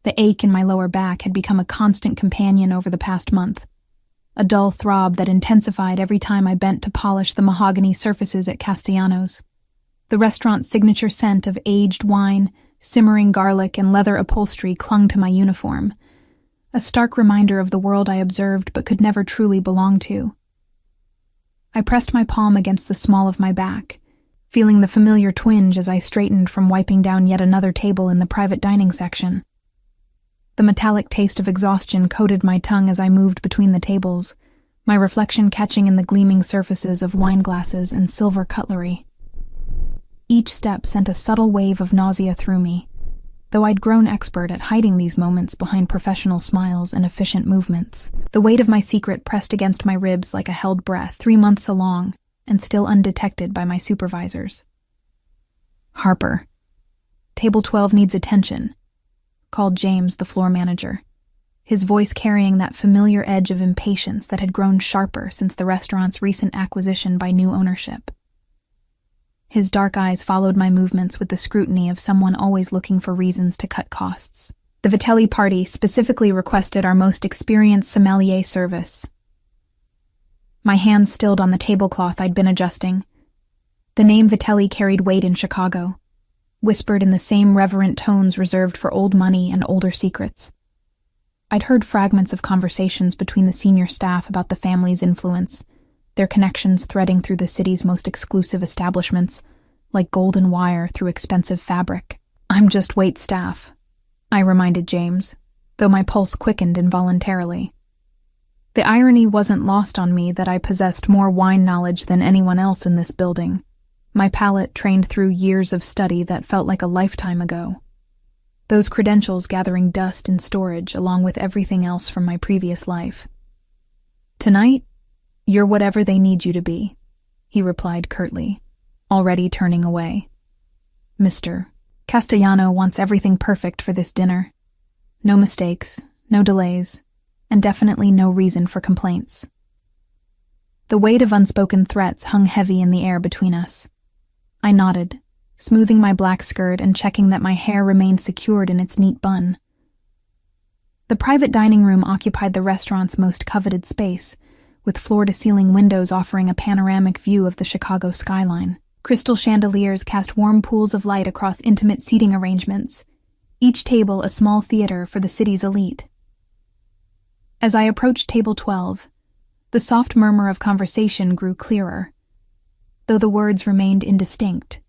The ache in my lower back had become a constant companion over the past month, a dull throb that intensified every time I bent to polish the mahogany surfaces at Castellanos. The restaurant's signature scent of aged wine, simmering garlic, and leather upholstery clung to my uniform, a stark reminder of the world I observed but could never truly belong to. I pressed my palm against the small of my back, feeling the familiar twinge as I straightened from wiping down yet another table in the private dining section. The metallic taste of exhaustion coated my tongue as I moved between the tables, my reflection catching in the gleaming surfaces of wine glasses and silver cutlery. Each step sent a subtle wave of nausea through me, though I'd grown expert at hiding these moments behind professional smiles and efficient movements. The weight of my secret pressed against my ribs like a held breath, 3 months along, and still undetected by my supervisors. "Harper, Table 12 needs attention," called James, the floor manager, his voice carrying that familiar edge of impatience that had grown sharper since the restaurant's recent acquisition by new ownership. His dark eyes followed my movements with the scrutiny of someone always looking for reasons to cut costs. The Vitelli party specifically requested our most experienced sommelier service. My hands stilled on the tablecloth I'd been adjusting. The name Vitelli carried weight in Chicago, whispered in the same reverent tones reserved for old money and older secrets. I'd heard fragments of conversations between the senior staff about the family's influence, their connections threading through the city's most exclusive establishments, like golden wire through expensive fabric. "I'm just wait staff," I reminded James, though my pulse quickened involuntarily. The irony wasn't lost on me that I possessed more wine knowledge than anyone else in this building, my palate trained through years of study that felt like a lifetime ago. Those credentials gathering dust in storage along with everything else from my previous life. "Tonight, you're whatever they need you to be," he replied curtly, already turning away. "Mr. Castellano wants everything perfect for this dinner. No mistakes, no delays, and definitely no reason for complaints." The weight of unspoken threats hung heavy in the air between us. I nodded, smoothing my black skirt and checking that my hair remained secured in its neat bun. The private dining room occupied the restaurant's most coveted space, with floor-to-ceiling windows offering a panoramic view of the Chicago skyline. Crystal chandeliers cast warm pools of light across intimate seating arrangements, each table a small theater for the city's elite. As I approached Table 12, the soft murmur of conversation grew clearer, though the words remained indistinct.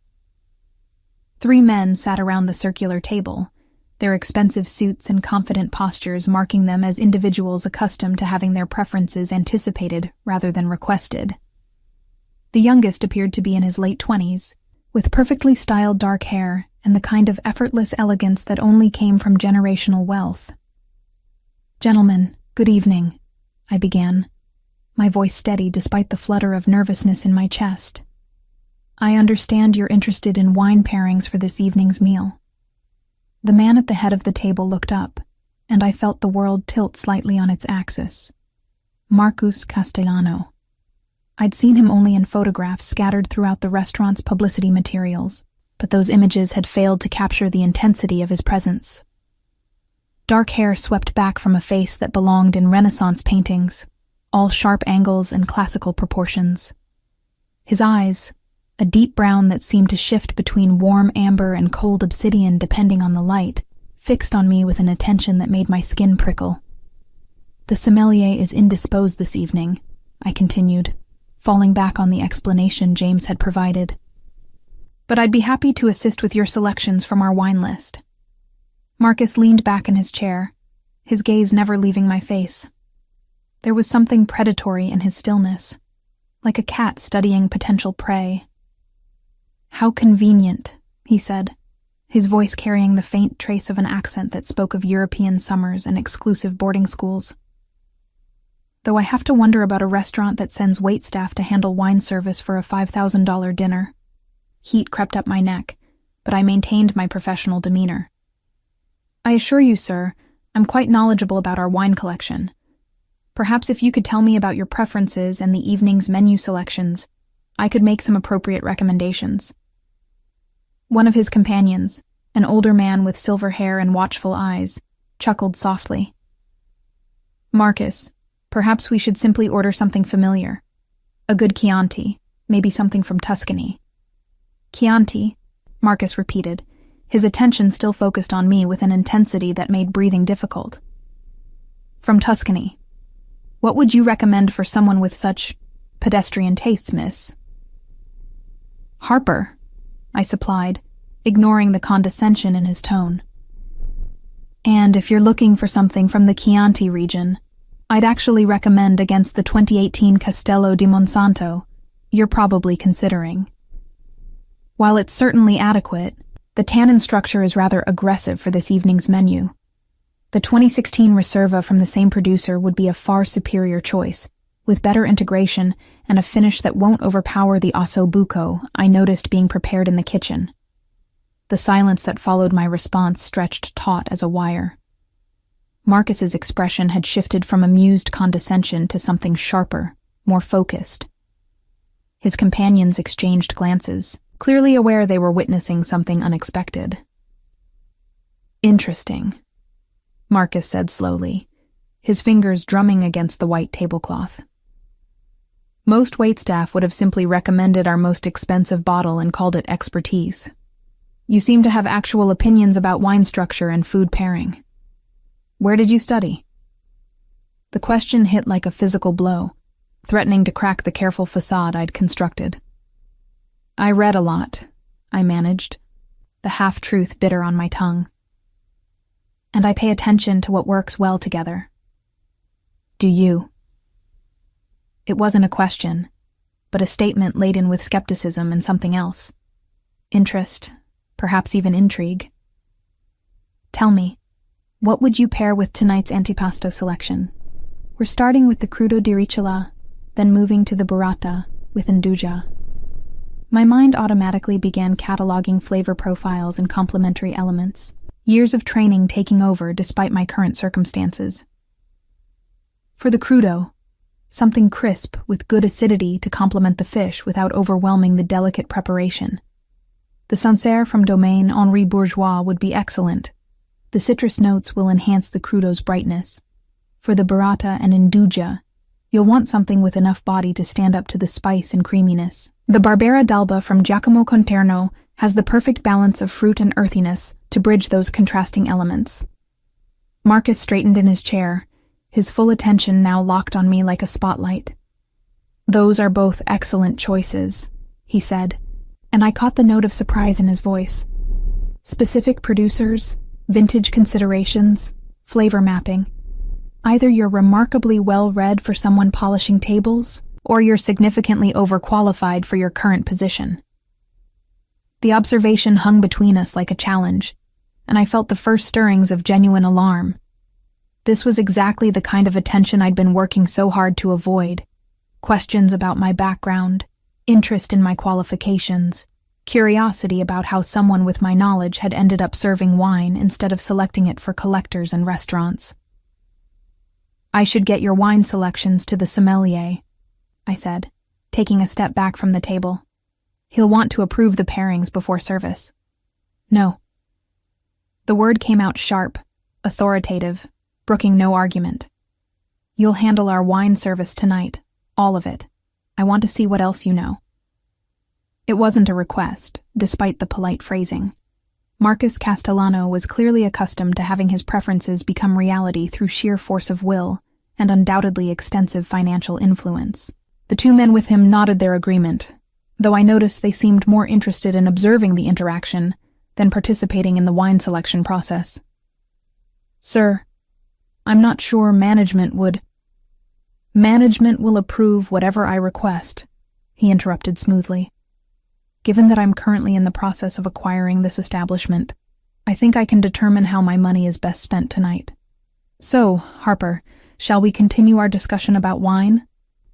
3 men sat around the circular table, their expensive suits and confident postures marking them as individuals accustomed to having their preferences anticipated rather than requested. The youngest appeared to be in his late 20s, with perfectly styled dark hair and the kind of effortless elegance that only came from generational wealth. "Gentlemen, good evening," I began, my voice steady despite the flutter of nervousness in my chest. "I understand you're interested in wine pairings for this evening's meal." The man at the head of the table looked up, and I felt the world tilt slightly on its axis. Marcus Castellano. I'd seen him only in photographs scattered throughout the restaurant's publicity materials, but those images had failed to capture the intensity of his presence. Dark hair swept back from a face that belonged in Renaissance paintings, all sharp angles and classical proportions. His eyes, a deep brown that seemed to shift between warm amber and cold obsidian depending on the light, fixed on me with an attention that made my skin prickle. "The sommelier is indisposed this evening," I continued, falling back on the explanation James had provided. "But I'd be happy to assist with your selections from our wine list." Marcus leaned back in his chair, his gaze never leaving my face. There was something predatory in his stillness, like a cat studying potential prey. "How convenient," he said, his voice carrying the faint trace of an accent that spoke of European summers and exclusive boarding schools. "Though I have to wonder about a restaurant that sends waitstaff to handle wine service for a $5,000 dinner." Heat crept up my neck, but I maintained my professional demeanor. "I assure you, sir, I'm quite knowledgeable about our wine collection. Perhaps if you could tell me about your preferences and the evening's menu selections, I could make some appropriate recommendations." One of his companions, an older man with silver hair and watchful eyes, chuckled softly. Marcus, perhaps we should simply order something familiar. A good Chianti, maybe something from Tuscany. Chianti, Marcus repeated, his attention still focused on me with an intensity that made breathing difficult. From Tuscany. What would you recommend for someone with such pedestrian tastes, miss? Harper, I supplied, ignoring the condescension in his tone. And if you're looking for something from the Chianti region, I'd actually recommend against the 2018 Castello di Monsanto you're probably considering. While it's certainly adequate, the tannin structure is rather aggressive for this evening's menu. The 2016 Reserva from the same producer would be a far superior choice, with better integration and a finish that won't overpower the osso buco I noticed being prepared in the kitchen. The silence that followed my response stretched taut as a wire. Marcus's expression had shifted from amused condescension to something sharper, more focused. His companions exchanged glances, clearly aware they were witnessing something unexpected. Interesting, Marcus said slowly, his fingers drumming against the white tablecloth. Most waitstaff would have simply recommended our most expensive bottle and called it expertise. You seem to have actual opinions about wine structure and food pairing. Where did you study? The question hit like a physical blow, threatening to crack the careful facade I'd constructed. I read a lot, I managed, the half-truth bitter on my tongue. And I pay attention to what works well together. Do you? It wasn't a question, but a statement laden with skepticism and something else. Interest, perhaps even intrigue. Tell me, what would you pair with tonight's antipasto selection? We're starting with the crudo di ricotta, then moving to the burrata with induja. My mind automatically began cataloging flavor profiles and complementary elements, years of training taking over despite my current circumstances. For the crudo, something crisp with good acidity to complement the fish without overwhelming the delicate preparation. The Sancerre from Domaine Henri Bourgeois would be excellent. The citrus notes will enhance the crudo's brightness. For the burrata and induja, you'll want something with enough body to stand up to the spice and creaminess. The Barbera d'Alba from Giacomo Conterno has the perfect balance of fruit and earthiness to bridge those contrasting elements. Marcus straightened in his chair, his full attention now locked on me like a spotlight. Those are both excellent choices, he said, and I caught the note of surprise in his voice. Specific producers, vintage considerations, flavor mapping. Either you're remarkably well-read for someone polishing tables, or you're significantly overqualified for your current position. The observation hung between us like a challenge, and I felt the first stirrings of genuine alarm. This was exactly the kind of attention I'd been working so hard to avoid. Questions about my background, interest in my qualifications, curiosity about how someone with my knowledge had ended up serving wine instead of selecting it for collectors and restaurants. I should get your wine selections to the sommelier, I said, taking a step back from the table. He'll want to approve the pairings before service. No. The word came out sharp, authoritative, brooking no argument. You'll handle our wine service tonight, all of it. I want to see what else you know. It wasn't a request, despite the polite phrasing. Marcus Castellano was clearly accustomed to having his preferences become reality through sheer force of will and undoubtedly extensive financial influence. The two men with him nodded their agreement, though I noticed they seemed more interested in observing the interaction than participating in the wine selection process. Sir, I'm not sure management would... Management will approve whatever I request, he interrupted smoothly. Given that I'm currently in the process of acquiring this establishment, I think I can determine how my money is best spent tonight. So, Harper, shall we continue our discussion about wine?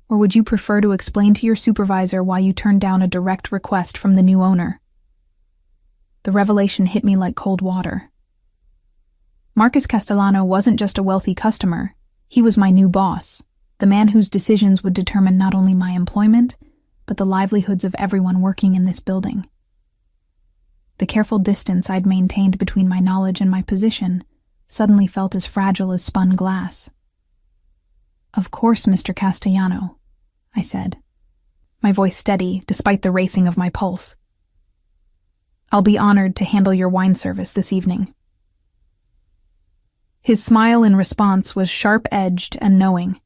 Or would you prefer to explain to your supervisor why you turned down a direct request from the new owner? The revelation hit me like cold water. Marcus Castellano wasn't just a wealthy customer, he was my new boss, the man whose decisions would determine not only my employment, but the livelihoods of everyone working in this building. The careful distance I'd maintained between my knowledge and my position suddenly felt as fragile as spun glass. "Of course, Mr. Castellano," I said, my voice steady despite the racing of my pulse. "I'll be honored to handle your wine service this evening." His smile in response was sharp-edged and knowing,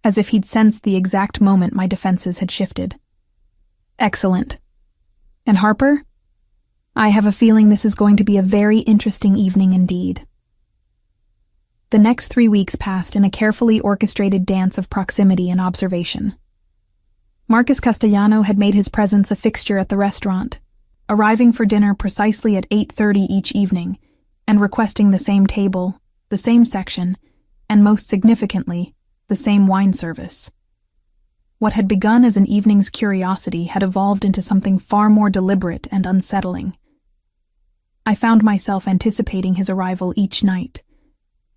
as if he'd sensed the exact moment my defenses had shifted. "Excellent. And Harper? I have a feeling this is going to be a very interesting evening indeed." The next 3 weeks passed in a carefully orchestrated dance of proximity and observation. Marcus Castellano had made his presence a fixture at the restaurant, arriving for dinner precisely at 8:30 each evening, and requesting the same table, the same section, and most significantly, the same wine service. What had begun as an evening's curiosity had evolved into something far more deliberate and unsettling. I found myself anticipating his arrival each night,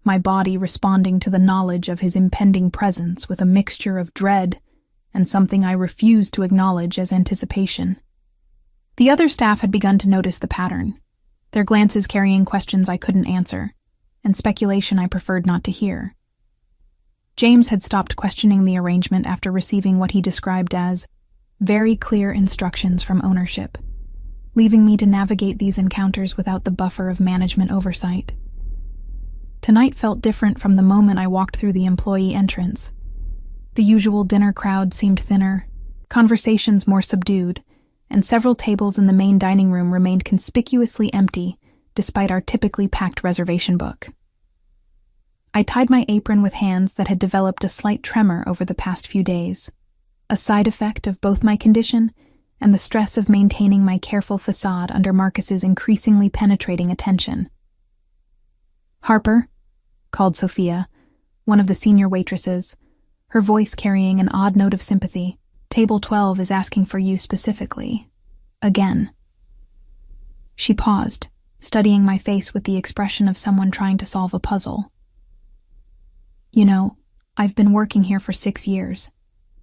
my body responding to the knowledge of his impending presence with a mixture of dread and something I refused to acknowledge as anticipation. The other staff had begun to notice the pattern, their glances carrying questions I couldn't answer, and speculation I preferred not to hear. James had stopped questioning the arrangement after receiving what he described as very clear instructions from ownership, leaving me to navigate these encounters without the buffer of management oversight. Tonight felt different from the moment I walked through the employee entrance. The usual dinner crowd seemed thinner, conversations more subdued, and several tables in the main dining room remained conspicuously empty despite our typically packed reservation book. I tied my apron with hands that had developed a slight tremor over the past few days, a side effect of both my condition and the stress of maintaining my careful facade under Marcus's increasingly penetrating attention. "Harper," called Sophia, one of the senior waitresses, her voice carrying an odd note of sympathy. "Table 12 is asking for you specifically. Again." She paused, studying my face with the expression of someone trying to solve a puzzle. "You know, I've been working here for 6 years,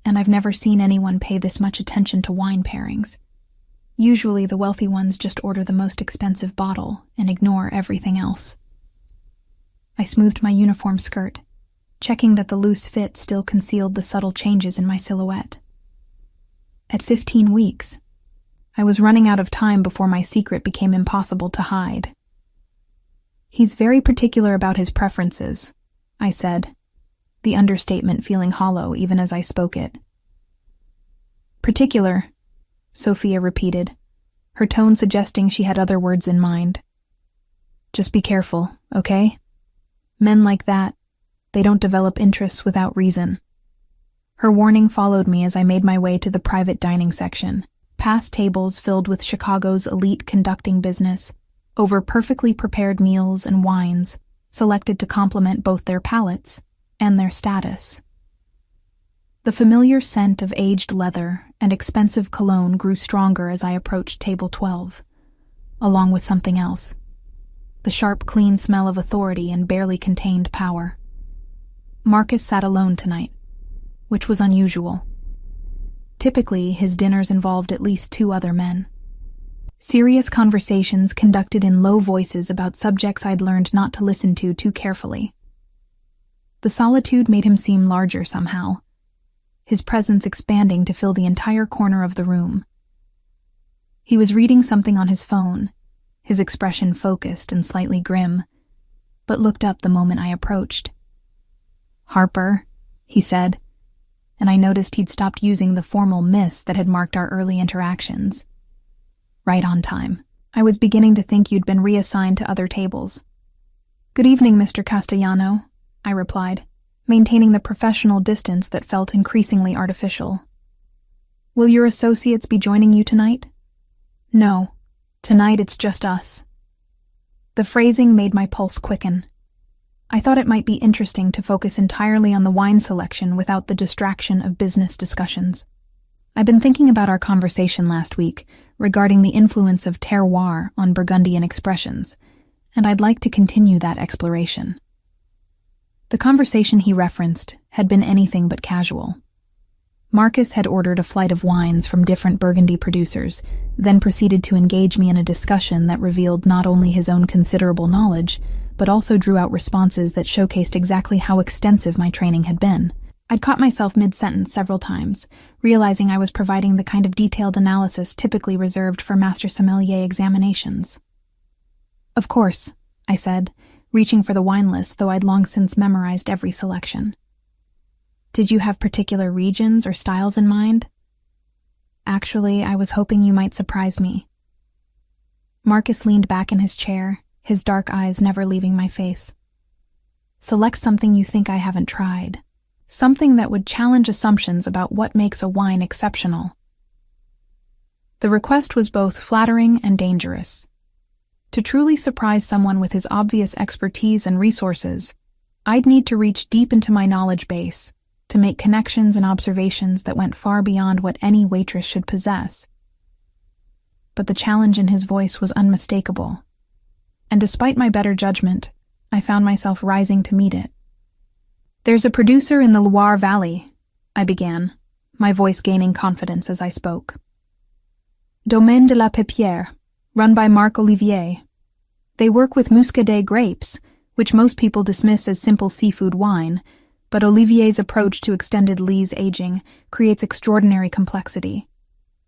and I've never seen anyone pay this much attention to wine pairings. Usually the wealthy ones just order the most expensive bottle and ignore everything else." I smoothed my uniform skirt, checking that the loose fit still concealed the subtle changes in my silhouette. At 15 weeks, I was running out of time before my secret became impossible to hide. "He's very particular about his preferences," I said, the understatement feeling hollow even as I spoke it. "Particular," Sophia repeated, her tone suggesting she had other words in mind. "Just be careful, okay? Men like that, they don't develop interests without reason." Her warning followed me as I made my way to the private dining section, past tables filled with Chicago's elite conducting business, over perfectly prepared meals and wines, selected to complement both their palates and their status. The familiar scent of aged leather and expensive cologne grew stronger as I approached table 12, along with something else. The sharp, clean smell of authority and barely contained power. Marcus sat alone tonight, which was unusual. Typically, his dinners involved at least 2 other men. Serious conversations conducted in low voices about subjects I'd learned not to listen to too carefully. The solitude made him seem larger somehow, his presence expanding to fill the entire corner of the room. He was reading something on his phone, his expression focused and slightly grim, but looked up the moment I approached. "Harper," he said, and I noticed he'd stopped using the formal miss that had marked our early interactions. "Right on time. I was beginning to think you'd been reassigned to other tables." "Good evening, Mr. Castellano," I replied, maintaining the professional distance that felt increasingly artificial. "Will your associates be joining you tonight?" "No. Tonight it's just us." The phrasing made my pulse quicken. I thought it might be interesting to focus entirely on the wine selection without the distraction of business discussions. I've been thinking about our conversation last week regarding the influence of terroir on Burgundian expressions, and I'd like to continue that exploration. The conversation he referenced had been anything but casual. Marcus had ordered a flight of wines from different Burgundy producers, then proceeded to engage me in a discussion that revealed not only his own considerable knowledge, but also drew out responses that showcased exactly how extensive my training had been. I'd caught myself mid-sentence several times, realizing I was providing the kind of detailed analysis typically reserved for master sommelier examinations. "Of course," I said, reaching for the wine list, though I'd long since memorized every selection. "Did you have particular regions or styles in mind?" "Actually, I was hoping you might surprise me." Marcus leaned back in his chair, his dark eyes never leaving my face. "Select something you think I haven't tried. Something that would challenge assumptions about what makes a wine exceptional." The request was both flattering and dangerous. To truly surprise someone with his obvious expertise and resources, I'd need to reach deep into my knowledge base to make connections and observations that went far beyond what any waitress should possess. But the challenge in his voice was unmistakable, and despite my better judgment, I found myself rising to meet it. "There's a producer in the Loire Valley," I began, my voice gaining confidence as I spoke. "Domaine de la Pépière, run by Marc Olivier. They work with Muscadet grapes, which most people dismiss as simple seafood wine, but Olivier's approach to extended lees aging creates extraordinary complexity.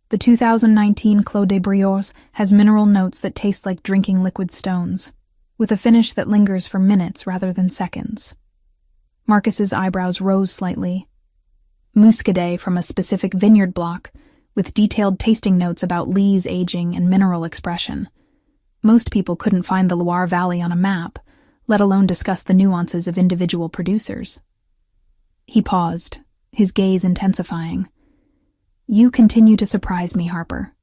The 2019 Clos des Briors has mineral notes that taste like drinking liquid stones, with a finish that lingers for minutes rather than seconds." Marcus's eyebrows rose slightly. "Muscadet from a specific vineyard block, with detailed tasting notes about lees aging and mineral expression. Most people couldn't find the Loire Valley on a map, let alone discuss the nuances of individual producers." He paused, his gaze intensifying. "You continue to surprise me, Harper."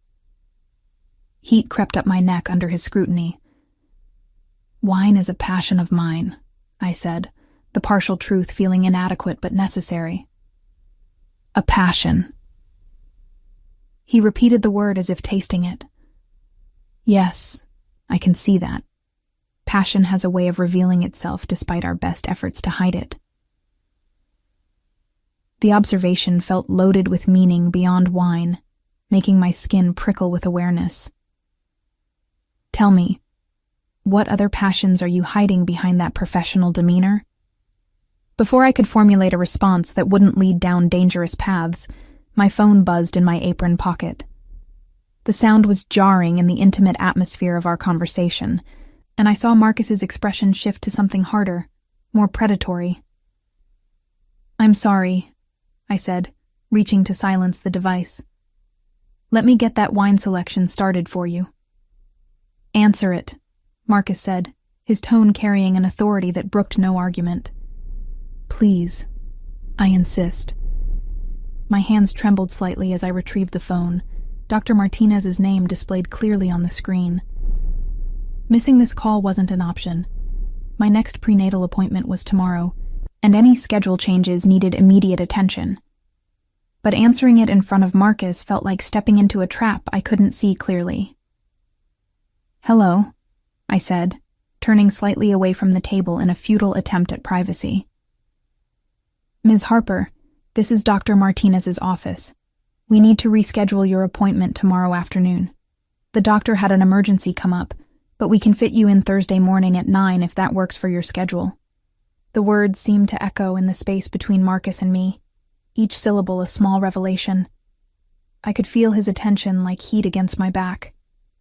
Heat crept up my neck under his scrutiny. "Wine is a passion of mine," I said, the partial truth feeling inadequate but necessary. "A passion." He repeated the word as if tasting it. "Yes, I can see that. Passion has a way of revealing itself despite our best efforts to hide it." The observation felt loaded with meaning beyond wine, making my skin prickle with awareness. "Tell me, what other passions are you hiding behind that professional demeanor?" Before I could formulate a response that wouldn't lead down dangerous paths, my phone buzzed in my apron pocket. The sound was jarring in the intimate atmosphere of our conversation, and I saw Marcus's expression shift to something harder, more predatory. "I'm sorry," I said, reaching to silence the device. "Let me get that wine selection started for you." "Answer it," Marcus said, his tone carrying an authority that brooked no argument. "Please, I insist." My hands trembled slightly as I retrieved the phone, Dr. Martinez's name displayed clearly on the screen. Missing this call wasn't an option. My next prenatal appointment was tomorrow, and any schedule changes needed immediate attention. But answering it in front of Marcus felt like stepping into a trap I couldn't see clearly. "Hello," I said, turning slightly away from the table in a futile attempt at privacy. "Ms. Harper, this is Dr. Martinez's office. We need to reschedule your appointment tomorrow afternoon. The doctor had an emergency come up, but we can fit you in Thursday morning at 9 if that works for your schedule." The words seemed to echo in the space between Marcus and me, each syllable a small revelation. I could feel his attention like heat against my back,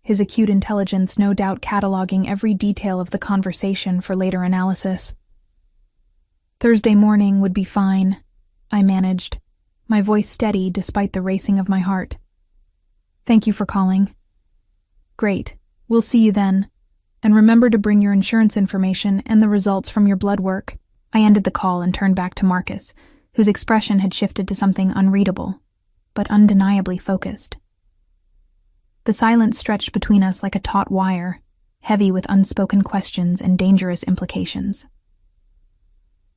his acute intelligence no doubt cataloging every detail of the conversation for later analysis. "Thursday morning would be fine," I managed, my voice steady despite the racing of my heart. "Thank you for calling." "Great. We'll see you then. And remember to bring your insurance information and the results from your blood work." I ended the call and turned back to Marcus, whose expression had shifted to something unreadable, but undeniably focused. The silence stretched between us like a taut wire, heavy with unspoken questions and dangerous implications.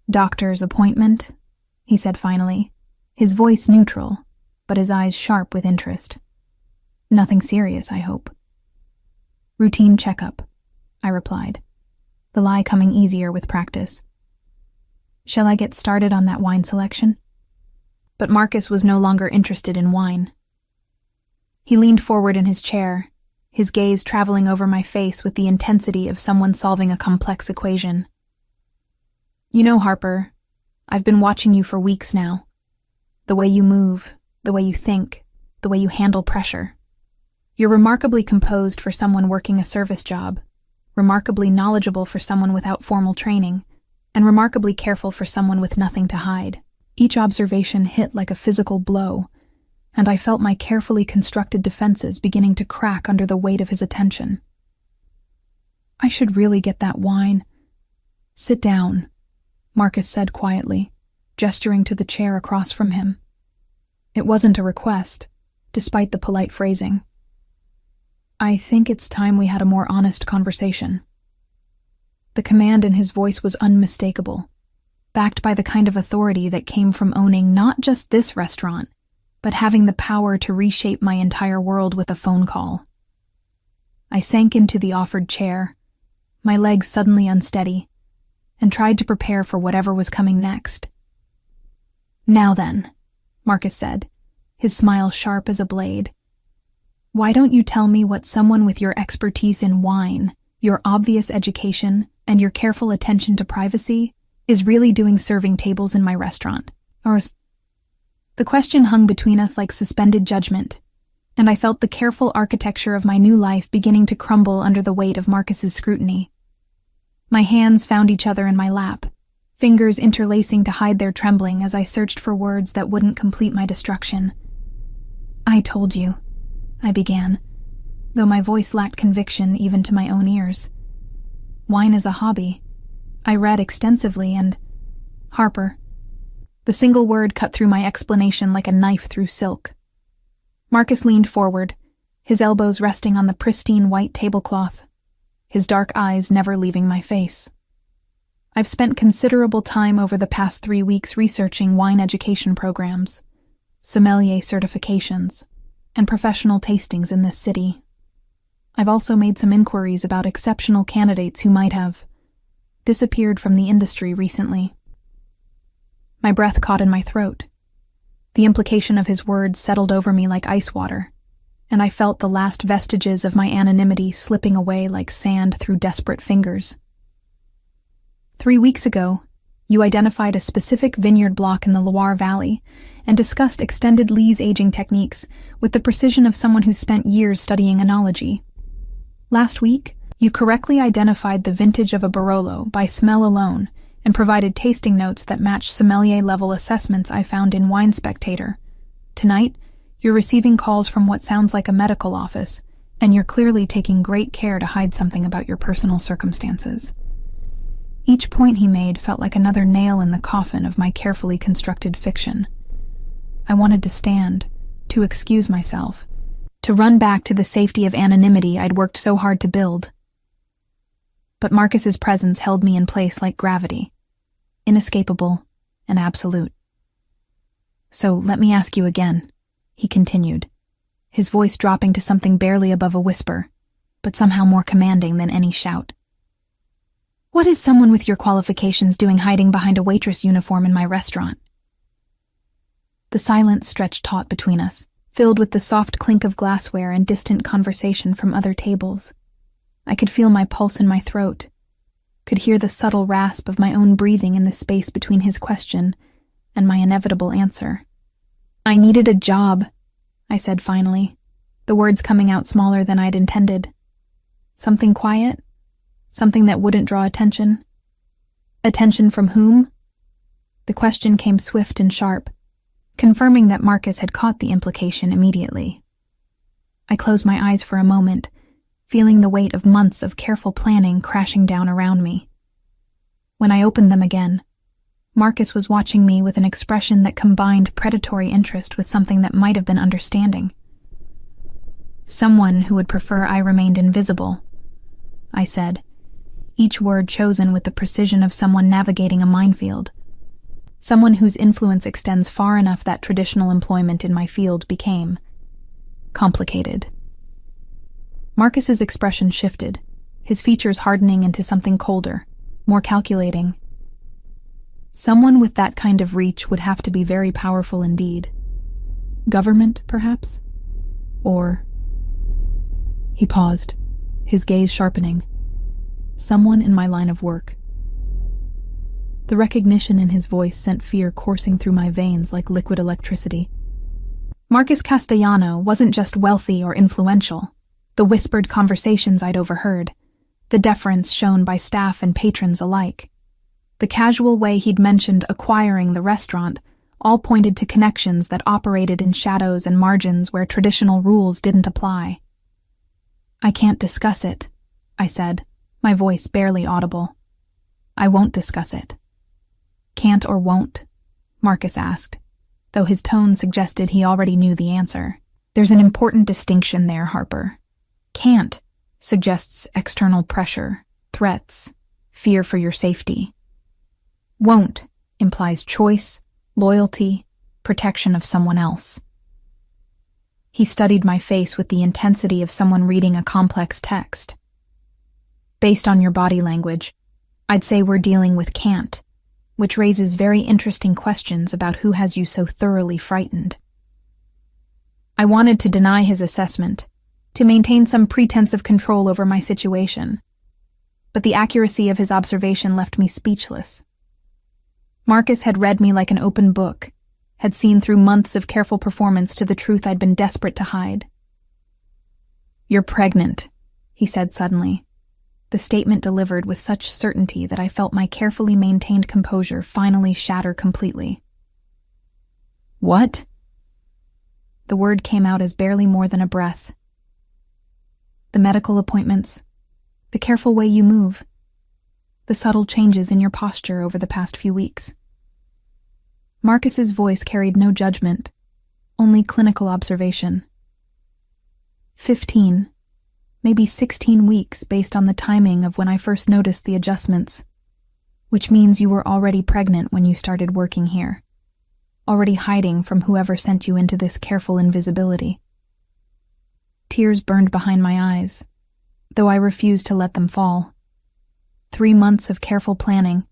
"Doctor's appointment?" he said finally, his voice neutral, but his eyes sharp with interest. "Nothing serious, I hope." "Routine checkup," I replied, the lie coming easier with practice. "Shall I get started on that wine selection?" But Marcus was no longer interested in wine. He leaned forward in his chair, his gaze traveling over my face with the intensity of someone solving a complex equation. "You know, Harper, I've been watching you for weeks now. The way you move, the way you think, the way you handle pressure. You're remarkably composed for someone working a service job, remarkably knowledgeable for someone without formal training, and remarkably careful for someone with nothing to hide." Each observation hit like a physical blow, and I felt my carefully constructed defenses beginning to crack under the weight of his attention. "I should really get that wine." "Sit down," Marcus said quietly, gesturing to the chair across from him. It wasn't a request, despite the polite phrasing. "I think it's time we had a more honest conversation." The command in his voice was unmistakable, backed by the kind of authority that came from owning not just this restaurant, but having the power to reshape my entire world with a phone call. I sank into the offered chair, my legs suddenly unsteady, and tried to prepare for whatever was coming next. "Now then," Marcus said, his smile sharp as a blade, "why don't you tell me what someone with your expertise in wine, your obvious education, and your careful attention to privacy is really doing serving tables in my restaurant?" The question hung between us like suspended judgment, and I felt the careful architecture of my new life beginning to crumble under the weight of Marcus's scrutiny. My hands found each other in my lap, fingers interlacing to hide their trembling as I searched for words that wouldn't complete my destruction. "I told you," I began, though my voice lacked conviction even to my own ears. "Wine is a hobby. I read extensively and—" "Harper." The single word cut through my explanation like a knife through silk. Marcus leaned forward, his elbows resting on the pristine white tablecloth, his dark eyes never leaving my face. "I've spent considerable time over the past 3 weeks researching wine education programs, sommelier certifications, and professional tastings in this city. I've also made some inquiries about exceptional candidates who might have disappeared from the industry recently." My breath caught in my throat. The implication of his words settled over me like ice water, and I felt the last vestiges of my anonymity slipping away like sand through desperate fingers. 3 weeks ago, you identified a specific vineyard block in the Loire Valley and discussed extended lees aging techniques with the precision of someone who spent years studying enology. Last week, you correctly identified the vintage of a Barolo by smell alone and provided tasting notes that matched sommelier-level assessments I found in Wine Spectator. Tonight, you're receiving calls from what sounds like a medical office, and you're clearly taking great care to hide something about your personal circumstances. Each point he made felt like another nail in the coffin of my carefully constructed fiction. I wanted to stand, to excuse myself, to run back to the safety of anonymity I'd worked so hard to build. But Marcus's presence held me in place like gravity, inescapable and absolute. "So let me ask you again," he continued, his voice dropping to something barely above a whisper, but somehow more commanding than any shout. "What is someone with your qualifications doing hiding behind a waitress uniform in my restaurant?" The silence stretched taut between us, filled with the soft clink of glassware and distant conversation from other tables. I could feel my pulse in my throat, could hear the subtle rasp of my own breathing in the space between his question and my inevitable answer. "I needed a job," I said finally, the words coming out smaller than I'd intended. "Something quiet? Something that wouldn't draw attention?" "Attention from whom?" The question came swift and sharp, confirming that Marcus had caught the implication immediately. I closed my eyes for a moment, feeling the weight of months of careful planning crashing down around me. When I opened them again, Marcus was watching me with an expression that combined predatory interest with something that might have been understanding. "Someone who would prefer I remained invisible," I said, each word chosen with the precision of someone navigating a minefield. Someone whose influence extends far enough that traditional employment in my field became complicated. Marcus's expression shifted, his features hardening into something colder, more calculating. Someone with that kind of reach would have to be very powerful indeed. Government, perhaps? Or He paused, his gaze sharpening. Someone in my line of work. The recognition in his voice sent fear coursing through my veins like liquid electricity. Marcus Castellano wasn't just wealthy or influential. The whispered conversations I'd overheard, the deference shown by staff and patrons alike, the casual way he'd mentioned acquiring the restaurant, all pointed to connections that operated in shadows and margins where traditional rules didn't apply. "I can't discuss it," I said, my voice barely audible. "I won't discuss it." "Can't or won't?" Marcus asked, though his tone suggested he already knew the answer. "There's an important distinction there, Harper. Can't suggests external pressure, threats, fear for your safety. Won't implies choice, loyalty, protection of someone else." He studied my face with the intensity of someone reading a complex text. "Based on your body language, I'd say we're dealing with can't, which raises very interesting questions about who has you so thoroughly frightened." I wanted to deny his assessment, to maintain some pretense of control over my situation, but the accuracy of his observation left me speechless. Marcus had read me like an open book, had seen through months of careful performance to the truth I'd been desperate to hide. "You're pregnant," he said suddenly, the statement delivered with such certainty that I felt my carefully maintained composure finally shatter completely. "What?" The word came out as barely more than a breath. "The medical appointments, the careful way you move, the subtle changes in your posture over the past few weeks." Marcus's voice carried no judgment, only clinical observation. 15, maybe 16 weeks based on the timing of when I first noticed the adjustments, which means you were already pregnant when you started working here, already hiding from whoever sent you into this careful invisibility. Tears burned behind my eyes, though I refused to let them fall. 3 months of careful planning,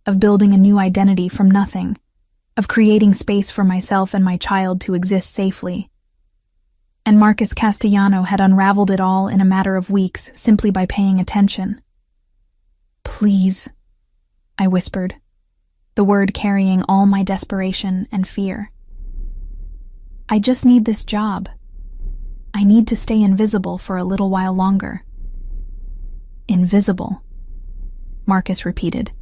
of building a new identity from nothing, of creating space for myself and my child to exist safely. And Marcus Castellano had unraveled it all in a matter of weeks simply by paying attention. "Please," I whispered, the word carrying all my desperation and fear. "I just need this job. I need to stay invisible for a little while longer." "Invisible," Marcus repeated,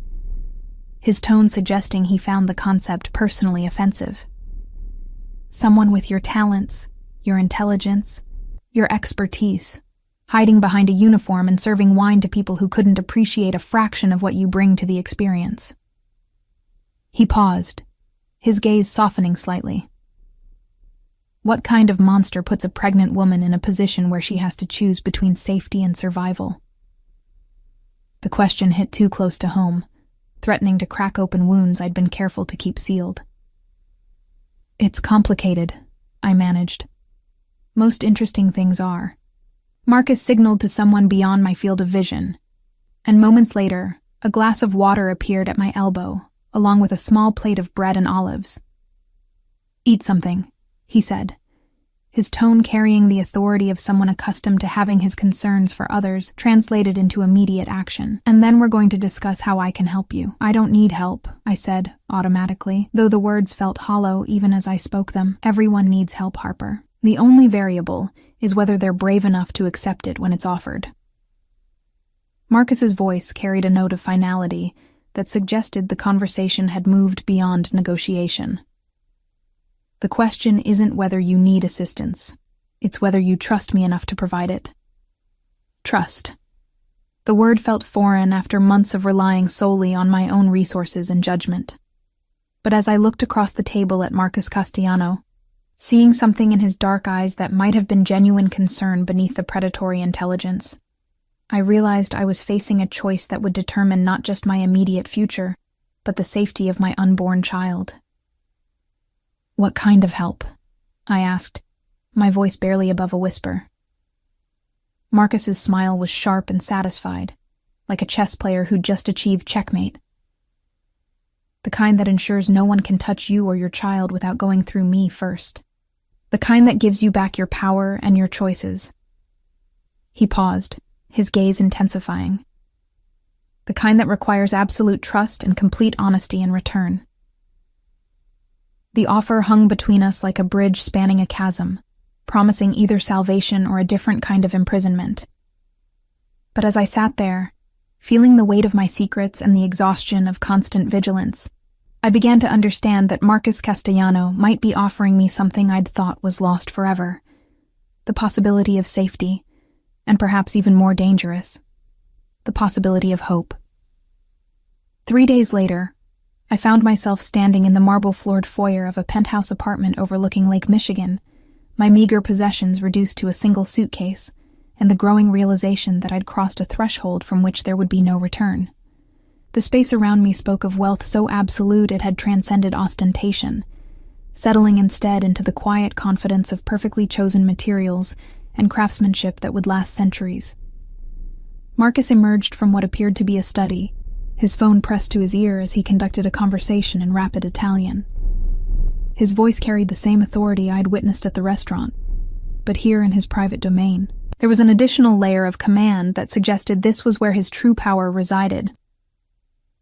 his tone suggesting he found the concept personally offensive. "Someone with your talents, your intelligence, your expertise, hiding behind a uniform and serving wine to people who couldn't appreciate a fraction of what you bring to the experience." He paused, his gaze softening slightly. "What kind of monster puts a pregnant woman in a position where she has to choose between safety and survival?" The question hit too close to home, threatening to crack open wounds I'd been careful to keep sealed. "It's complicated," I managed. "Most interesting things are." Marcus signaled to someone beyond my field of vision, and moments later, a glass of water appeared at my elbow, along with a small plate of bread and olives. "Eat something," he said, his tone carrying the authority of someone accustomed to having his concerns for others translated into immediate action. "And then we're going to discuss how I can help you." "I don't need help," I said, automatically, though the words felt hollow even as I spoke them. "Everyone needs help, Harper. The only variable is whether they're brave enough to accept it when it's offered." Marcus's voice carried a note of finality that suggested the conversation had moved beyond negotiation. "The question isn't whether you need assistance. It's whether you trust me enough to provide it." Trust. The word felt foreign after months of relying solely on my own resources and judgment. But as I looked across the table at Marcus Castellano, seeing something in his dark eyes that might have been genuine concern beneath the predatory intelligence, I realized I was facing a choice that would determine not just my immediate future, but the safety of my unborn child. "What kind of help?" I asked, my voice barely above a whisper. Marcus's smile was sharp and satisfied, like a chess player who'd just achieved checkmate. "The kind that ensures no one can touch you or your child without going through me first. The kind that gives you back your power and your choices." He paused, his gaze intensifying. The kind that requires absolute trust and complete honesty in return. The offer hung between us like a bridge spanning a chasm, promising either salvation or a different kind of imprisonment. But as I sat there, feeling the weight of my secrets and the exhaustion of constant vigilance, I began to understand that Marcus Castellano might be offering me something I'd thought was lost forever. The possibility of safety, and perhaps even more dangerous, the possibility of hope. 3 days later, I found myself standing in the marble-floored foyer of a penthouse apartment overlooking Lake Michigan, my meager possessions reduced to a single suitcase, and the growing realization that I'd crossed a threshold from which there would be no return. The space around me spoke of wealth so absolute it had transcended ostentation, settling instead into the quiet confidence of perfectly chosen materials and craftsmanship that would last centuries. Marcus emerged from what appeared to be a study, his phone pressed to his ear as he conducted a conversation in rapid Italian. His voice carried the same authority I'd witnessed at the restaurant, but here in his private domain. There was an additional layer of command that suggested this was where his true power resided.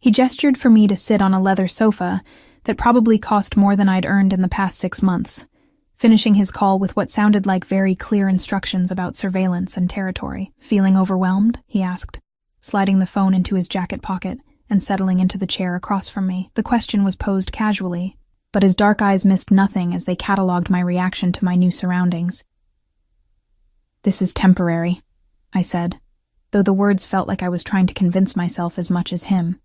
He gestured for me to sit on a leather sofa that probably cost more than I'd earned in the past 6 months, finishing his call with what sounded like very clear instructions about surveillance and territory. "Feeling overwhelmed?" he asked, sliding the phone into his jacket pocket and settling into the chair across from me. The question was posed casually, but his dark eyes missed nothing as they catalogued my reaction to my new surroundings. "This is temporary," I said, though the words felt like I was trying to convince myself as much as him.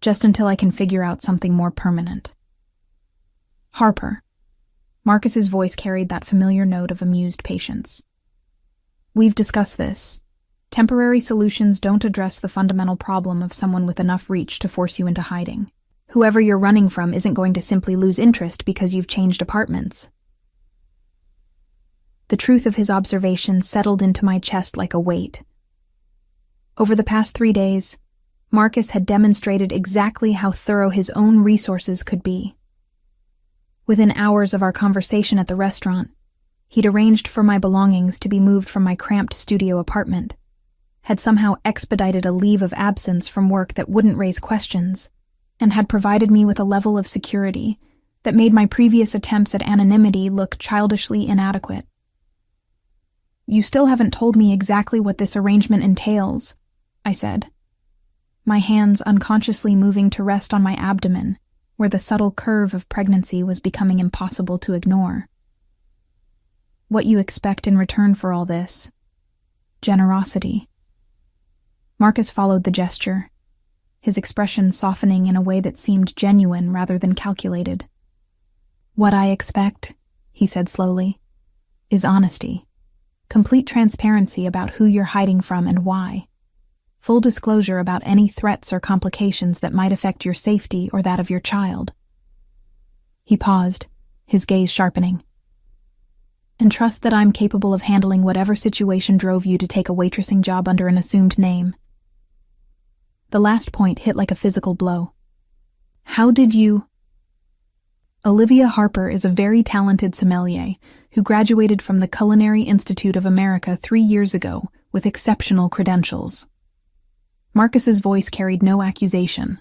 "Just until I can figure out something more permanent." "Harper." Marcus's voice carried that familiar note of amused patience. "We've discussed this. Temporary solutions don't address the fundamental problem of someone with enough reach to force you into hiding. Whoever you're running from isn't going to simply lose interest because you've changed apartments." The truth of his observation settled into my chest like a weight. Over the past 3 days, Marcus had demonstrated exactly how thorough his own resources could be. Within hours of our conversation at the restaurant, he'd arranged for my belongings to be moved from my cramped studio apartment, had somehow expedited a leave of absence from work that wouldn't raise questions, and had provided me with a level of security that made my previous attempts at anonymity look childishly inadequate. "You still haven't told me exactly what this arrangement entails," I said, my hands unconsciously moving to rest on my abdomen, where the subtle curve of pregnancy was becoming impossible to ignore. "What you expect in return for all this. Generosity." Marcus followed the gesture, his expression softening in a way that seemed genuine rather than calculated. "What I expect," he said slowly, "is honesty. Complete transparency about who you're hiding from and why. Full disclosure about any threats or complications that might affect your safety or that of your child." He paused, his gaze sharpening. "And trust that I'm capable of handling whatever situation drove you to take a waitressing job under an assumed name." The last point hit like a physical blow. "How did you—" Olivia Harper is a very talented sommelier who graduated from the Culinary Institute of America 3 years ago with exceptional credentials. Marcus's voice carried no accusation,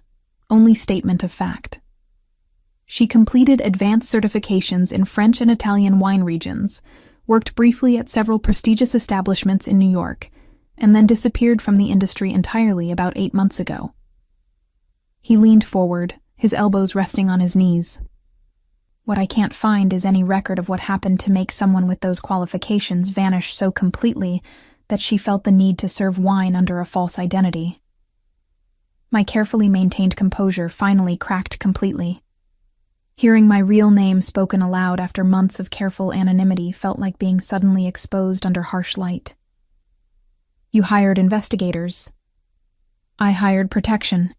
only statement of fact. She completed advanced certifications in French and Italian wine regions, worked briefly at several prestigious establishments in New York, and then disappeared from the industry entirely about 8 months ago. He leaned forward, his elbows resting on his knees. "What I can't find is any record of what happened to make someone with those qualifications vanish so completely that she felt the need to serve wine under a false identity." My carefully maintained composure finally cracked completely. Hearing my real name spoken aloud after months of careful anonymity felt like being suddenly exposed under harsh light. "You hired investigators." "I hired protection,"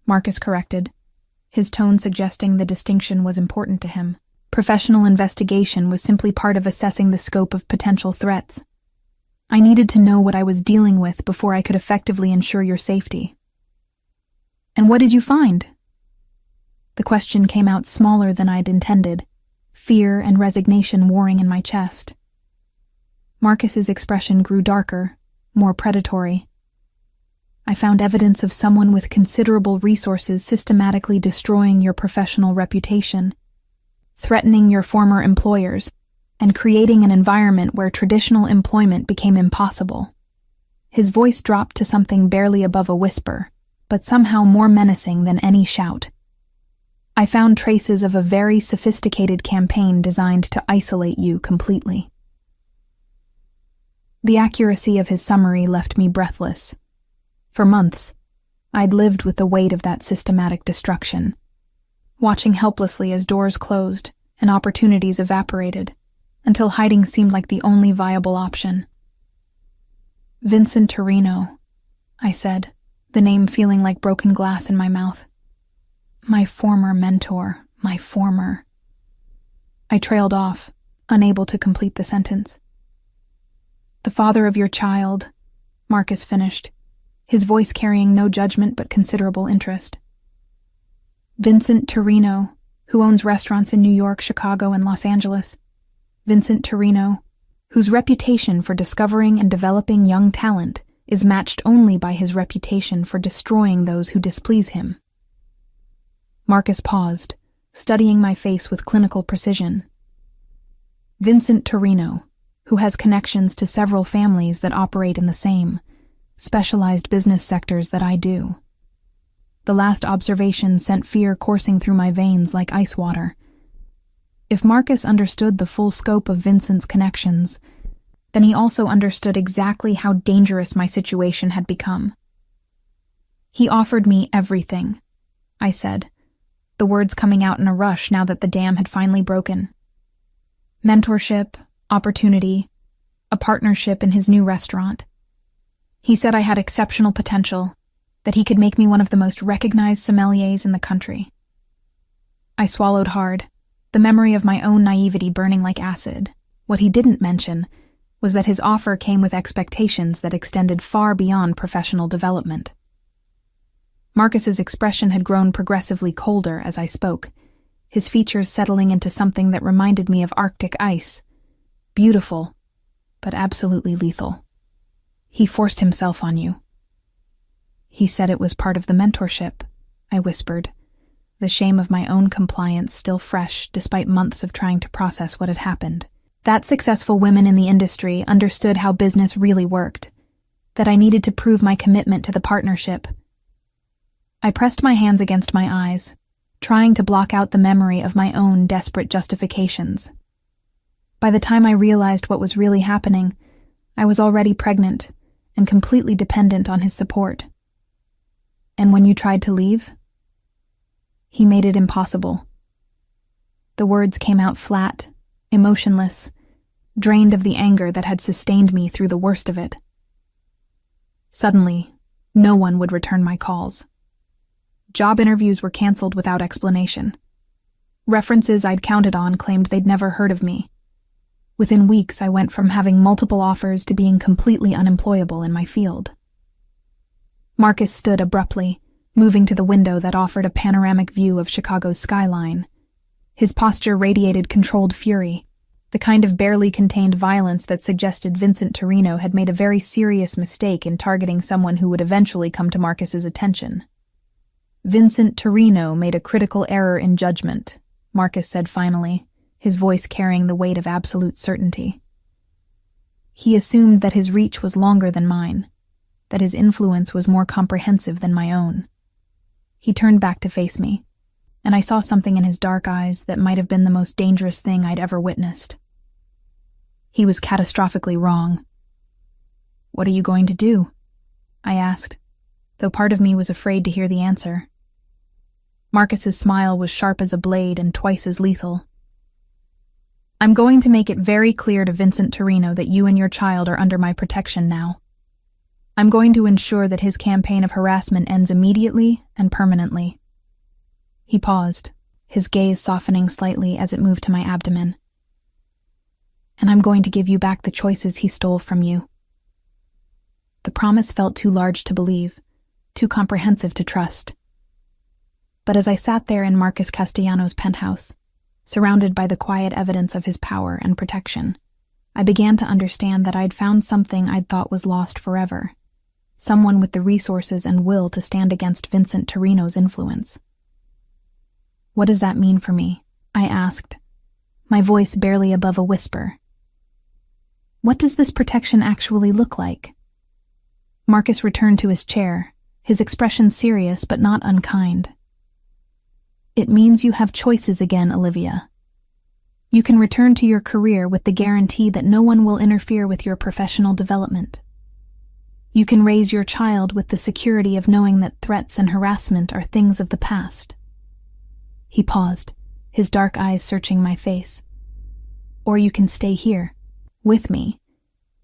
Marcus corrected, his tone suggesting the distinction was important to him. "Professional investigation was simply part of assessing the scope of potential threats. I needed to know what I was dealing with before I could effectively ensure your safety." "And what did you find?" The question came out smaller than I'd intended, fear and resignation warring in my chest. Marcus's expression grew darker, more predatory. I found evidence of someone with considerable resources systematically destroying your professional reputation, threatening your former employers, and creating an environment where traditional employment became impossible. His voice dropped to something barely above a whisper, but somehow more menacing than any shout. I found traces of a very sophisticated campaign designed to isolate you completely. The accuracy of his summary left me breathless. For months, I'd lived with the weight of that systematic destruction, watching helplessly as doors closed and opportunities evaporated, until hiding seemed like the only viable option. Vincent Torino, I said, the name feeling like broken glass in my mouth. My former mentor, I trailed off, unable to complete the sentence. The father of your child, Marcus finished, his voice carrying no judgment but considerable interest. Vincent Torino, who owns restaurants in New York, Chicago, and Los Angeles. Vincent Torino, whose reputation for discovering and developing young talent is matched only by his reputation for destroying those who displease him. Marcus paused, studying my face with clinical precision. Vincent Torino, who has connections to several families that operate in the same, specialized business sectors that I do. The last observation sent fear coursing through my veins like ice water. If Marcus understood the full scope of Vincent's connections, then he also understood exactly how dangerous my situation had become. He offered me everything, I said, the words coming out in a rush now that the dam had finally broken. Mentorship, opportunity, a partnership in his new restaurant. He said I had exceptional potential, that he could make me one of the most recognized sommeliers in the country. I swallowed hard, the memory of my own naivety burning like acid. What he didn't mention was that his offer came with expectations that extended far beyond professional development. Marcus's expression had grown progressively colder as I spoke, his features settling into something that reminded me of Arctic ice. Beautiful, but absolutely lethal. He forced himself on you. He said it was part of the mentorship, I whispered, the shame of my own compliance still fresh despite months of trying to process what had happened. That successful women in the industry understood how business really worked, that I needed to prove my commitment to the partnership. I pressed my hands against my eyes, trying to block out the memory of my own desperate justifications. By the time I realized what was really happening, I was already pregnant and completely dependent on his support. And when you tried to leave? He made it impossible. The words came out flat, emotionless, drained of the anger that had sustained me through the worst of it. Suddenly, no one would return my calls. Job interviews were canceled without explanation. References I'd counted on claimed they'd never heard of me. Within weeks, I went from having multiple offers to being completely unemployable in my field. Marcus stood abruptly, moving to the window that offered a panoramic view of Chicago's skyline. His posture radiated controlled fury, the kind of barely contained violence that suggested Vincent Torino had made a very serious mistake in targeting someone who would eventually come to Marcus's attention. Vincent Torino made a critical error in judgment, Marcus said finally, his voice carrying the weight of absolute certainty. He assumed that his reach was longer than mine, that his influence was more comprehensive than my own. He turned back to face me, and I saw something in his dark eyes that might have been the most dangerous thing I'd ever witnessed. He was catastrophically wrong. "What are you going to do?" I asked, though part of me was afraid to hear the answer. Marcus's smile was sharp as a blade and twice as lethal. "I'm going to make it very clear to Vincent Torino that you and your child are under my protection now. I'm going to ensure that his campaign of harassment ends immediately and permanently." He paused, his gaze softening slightly as it moved to my abdomen. "And I'm going to give you back the choices he stole from you." The promise felt too large to believe, too comprehensive to trust. But as I sat there in Marcus Castellano's penthouse, surrounded by the quiet evidence of his power and protection, I began to understand that I'd found something I'd thought was lost forever. Someone with the resources and will to stand against Vincent Torino's influence. "What does that mean for me?" I asked, my voice barely above a whisper. "What does this protection actually look like?" Marcus returned to his chair, his expression serious but not unkind. "It means you have choices again, Olivia. You can return to your career with the guarantee that no one will interfere with your professional development. You can raise your child with the security of knowing that threats and harassment are things of the past." He paused, his dark eyes searching my face. "Or you can stay here, with me,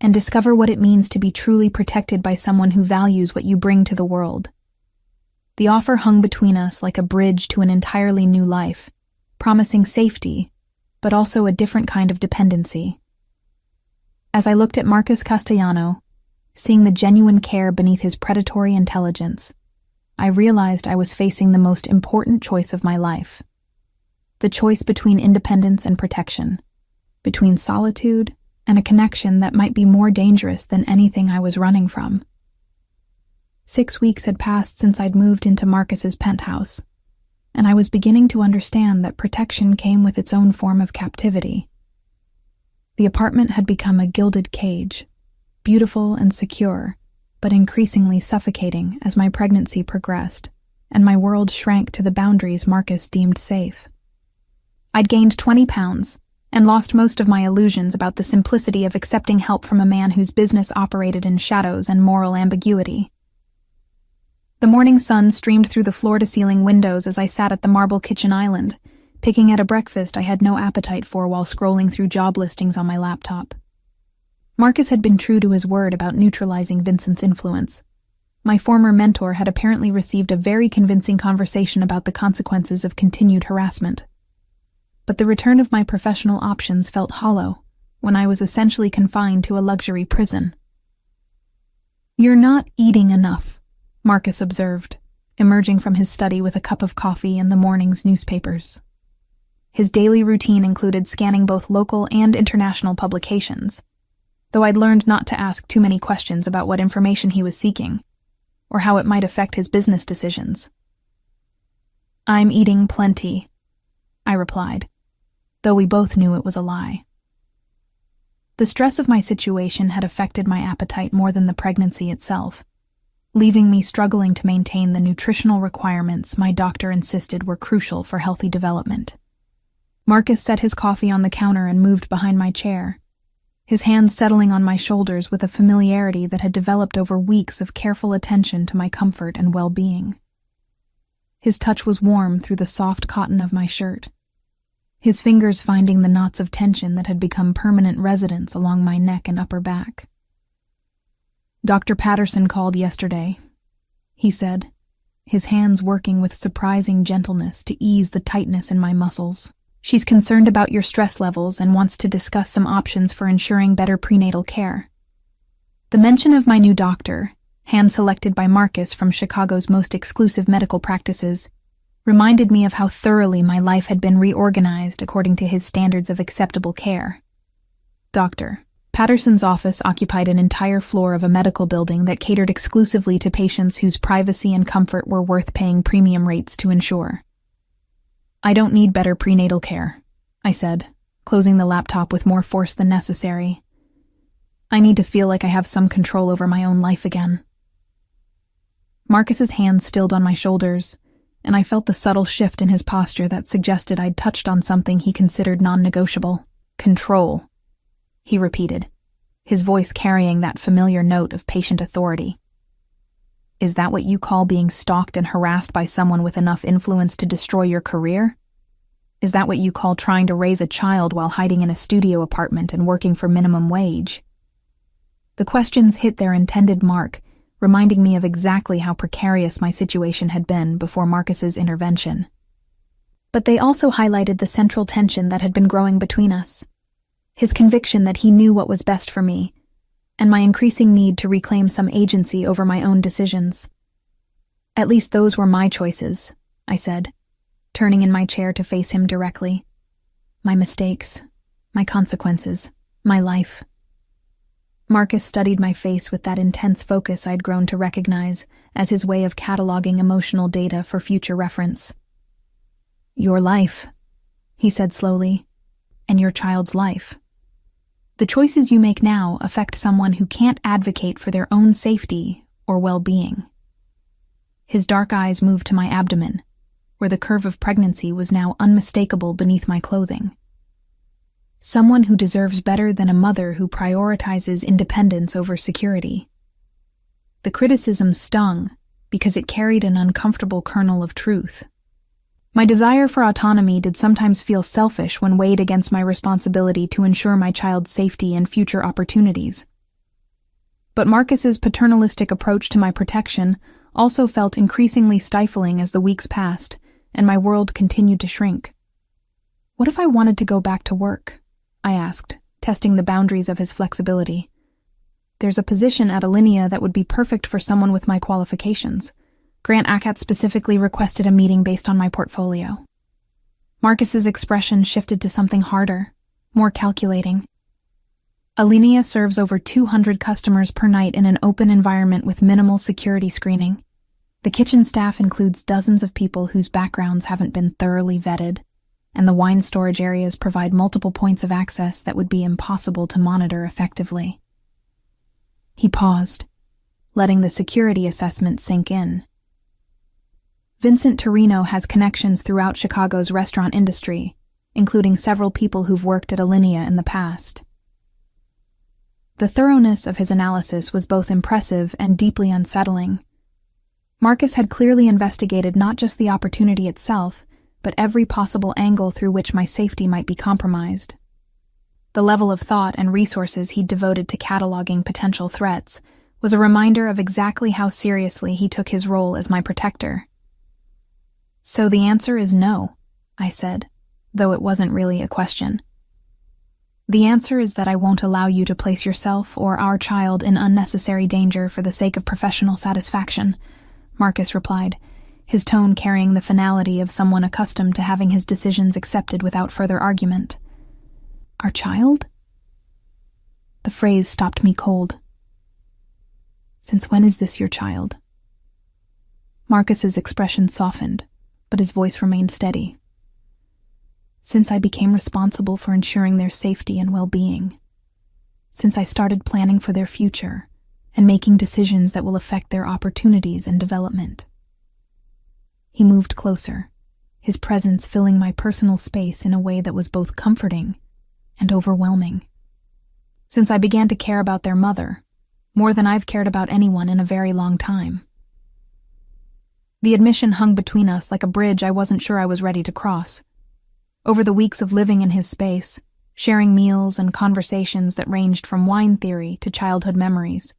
and discover what it means to be truly protected by someone who values what you bring to the world." The offer hung between us like a bridge to an entirely new life, promising safety, but also a different kind of dependency. As I looked at Marcus Castellano, seeing the genuine care beneath his predatory intelligence, I realized I was facing the most important choice of my life. The choice between independence and protection, between solitude and a connection that might be more dangerous than anything I was running from. 6 weeks had passed since I'd moved into Marcus's penthouse, and I was beginning to understand that protection came with its own form of captivity. The apartment had become a gilded cage, beautiful and secure, but increasingly suffocating as my pregnancy progressed, and my world shrank to the boundaries Marcus deemed safe. I'd gained 20 pounds, and lost most of my illusions about the simplicity of accepting help from a man whose business operated in shadows and moral ambiguity. The morning sun streamed through the floor-to-ceiling windows as I sat at the marble kitchen island, picking at a breakfast I had no appetite for while scrolling through job listings on my laptop. Marcus had been true to his word about neutralizing Vincent's influence. My former mentor had apparently received a very convincing conversation about the consequences of continued harassment. But the return of my professional options felt hollow, when I was essentially confined to a luxury prison. "You're not eating enough," Marcus observed, emerging from his study with a cup of coffee and the morning's newspapers. His daily routine included scanning both local and international publications, though I'd learned not to ask too many questions about what information he was seeking, or how it might affect his business decisions. "I'm eating plenty," I replied, though we both knew it was a lie. The stress of my situation had affected my appetite more than the pregnancy itself, leaving me struggling to maintain the nutritional requirements my doctor insisted were crucial for healthy development. Marcus set his coffee on the counter and moved behind my chair, his hands settling on my shoulders with a familiarity that had developed over weeks of careful attention to my comfort and well-being. His touch was warm through the soft cotton of my shirt, his fingers finding the knots of tension that had become permanent residents along my neck and upper back. "Dr. Patterson called yesterday," he said, his hands working with surprising gentleness to ease the tightness in my muscles. "She's concerned about your stress levels and wants to discuss some options for ensuring better prenatal care." The mention of my new doctor, hand-selected by Marcus from Chicago's most exclusive medical practices, reminded me of how thoroughly my life had been reorganized according to his standards of acceptable care. Dr. Patterson's office occupied an entire floor of a medical building that catered exclusively to patients whose privacy and comfort were worth paying premium rates to ensure. "I don't need better prenatal care," I said, closing the laptop with more force than necessary. "I need to feel like I have some control over my own life again." Marcus's hands stilled on my shoulders, and I felt the subtle shift in his posture that suggested I'd touched on something he considered non-negotiable. "Control," he repeated, his voice carrying that familiar note of patient authority. "Is that what you call being stalked and harassed by someone with enough influence to destroy your career? Is that what you call trying to raise a child while hiding in a studio apartment and working for minimum wage?" The questions hit their intended mark, reminding me of exactly how precarious my situation had been before Marcus's intervention. But they also highlighted the central tension that had been growing between us. His conviction that he knew what was best for me, and my increasing need to reclaim some agency over my own decisions. "At least those were my choices," I said, turning in my chair to face him directly. "My mistakes, my consequences, My life. Marcus studied my face with that intense focus I'd grown to recognize as his way of cataloging emotional data for future reference. Your life, he said slowly, and your child's life. The choices you make now affect someone who can't advocate for their own safety or well-being. His dark eyes moved to my abdomen, where the curve of pregnancy was now unmistakable beneath my clothing. Someone who deserves better than a mother who prioritizes independence over security. The criticism stung because it carried an uncomfortable kernel of truth. My desire for autonomy did sometimes feel selfish when weighed against my responsibility to ensure my child's safety and future opportunities. But Marcus's paternalistic approach to my protection also felt increasingly stifling as the weeks passed and my world continued to shrink. What if I wanted to go back to work? I asked, testing the boundaries of his flexibility. There's a position at Alinea that would be perfect for someone with my qualifications. Grant Akat specifically requested a meeting based on my portfolio. Marcus's expression shifted to something harder, more calculating. Alinea serves over 200 customers per night in an open environment with minimal security screening. The kitchen staff includes dozens of people whose backgrounds haven't been thoroughly vetted, and the wine storage areas provide multiple points of access that would be impossible to monitor effectively. He paused, letting the security assessment sink in. Vincent Torino has connections throughout Chicago's restaurant industry, including several people who've worked at Alinea in the past. The thoroughness of his analysis was both impressive and deeply unsettling. Marcus had clearly investigated not just the opportunity itself, but every possible angle through which my safety might be compromised. The level of thought and resources he'd devoted to cataloging potential threats was a reminder of exactly how seriously he took his role as my protector. So the answer is no, I said, though it wasn't really a question. The answer is that I won't allow you to place yourself or our child in unnecessary danger for the sake of professional satisfaction, Marcus replied, his tone carrying the finality of someone accustomed to having his decisions accepted without further argument. Our child? The phrase stopped me cold. Since when is this your child? Marcus's expression softened, but his voice remained steady. Since I became responsible for ensuring their safety and well-being. Since I started planning for their future and making decisions that will affect their opportunities and development. He moved closer, his presence filling my personal space in a way that was both comforting and overwhelming. Since I began to care about their mother, more than I've cared about anyone in a very long time. The admission hung between us like a bridge I wasn't sure I was ready to cross. Over the weeks of living in his space, sharing meals and conversations that ranged from wine theory to childhood memories,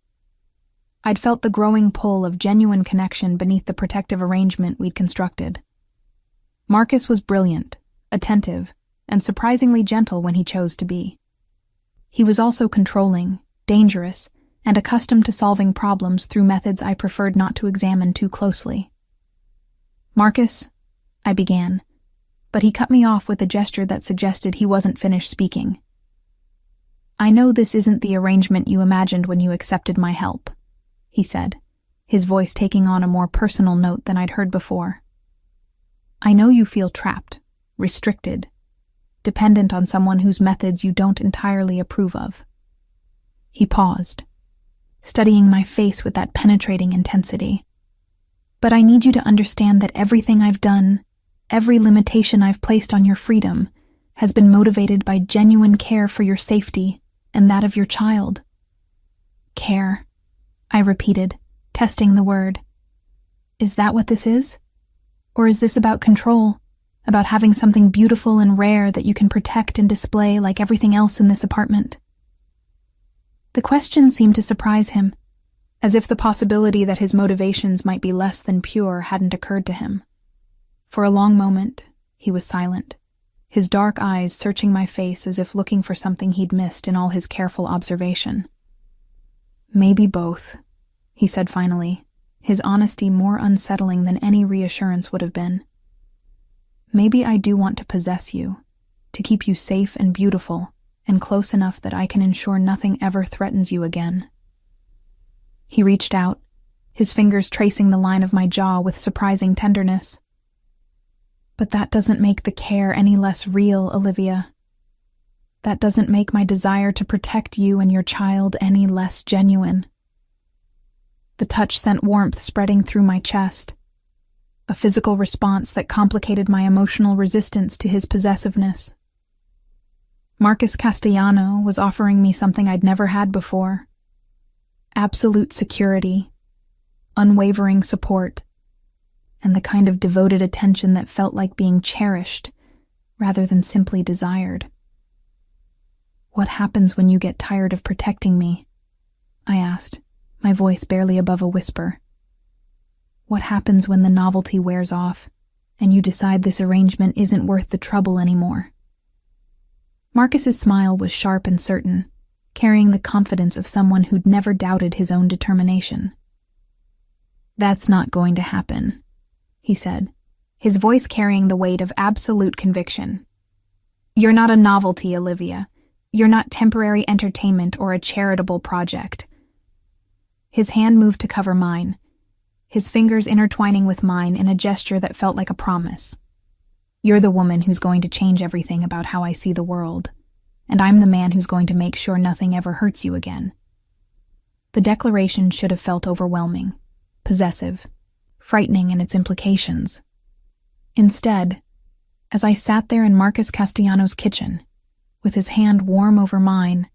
I'd felt the growing pull of genuine connection beneath the protective arrangement we'd constructed. Marcus was brilliant, attentive, and surprisingly gentle when he chose to be. He was also controlling, dangerous, and accustomed to solving problems through methods I preferred not to examine too closely. Marcus, I began, but he cut me off with a gesture that suggested he wasn't finished speaking. I know this isn't the arrangement you imagined when you accepted my help, he said, his voice taking on a more personal note than I'd heard before. I know you feel trapped, restricted, dependent on someone whose methods you don't entirely approve of. He paused, studying my face with that penetrating intensity. But I need you to understand that everything I've done, every limitation I've placed on your freedom, has been motivated by genuine care for your safety and that of your child. Care, I repeated, testing the word. Is that what this is? Or is this about control, about having something beautiful and rare that you can protect and display like everything else in this apartment? The question seemed to surprise him, as if the possibility that his motivations might be less than pure hadn't occurred to him. For a long moment, he was silent, his dark eyes searching my face as if looking for something he'd missed in all his careful observation. Maybe both, he said finally, his honesty more unsettling than any reassurance would have been. Maybe I do want to possess you, to keep you safe and beautiful, and close enough that I can ensure nothing ever threatens you again." He reached out, his fingers tracing the line of my jaw with surprising tenderness. "But that doesn't make the care any less real, Olivia. That doesn't make my desire to protect you and your child any less genuine." The touch sent warmth spreading through my chest, a physical response that complicated my emotional resistance to his possessiveness. Marcus Castellano was offering me something I'd never had before: absolute security, unwavering support, and the kind of devoted attention that felt like being cherished rather than simply desired. "What happens when you get tired of protecting me?" I asked, my voice barely above a whisper. "What happens when the novelty wears off and you decide this arrangement isn't worth the trouble anymore?" Marcus's smile was sharp and certain, carrying the confidence of someone who'd never doubted his own determination. "That's not going to happen," he said, his voice carrying the weight of absolute conviction. "You're not a novelty, Olivia. You're not temporary entertainment or a charitable project." His hand moved to cover mine, his fingers intertwining with mine in a gesture that felt like a promise. "You're the woman who's going to change everything about how I see the world, and I'm the man who's going to make sure nothing ever hurts you again." The declaration should have felt overwhelming, possessive, frightening in its implications. Instead, as I sat there in Marcus Castellano's kitchen, with his hand warm over mine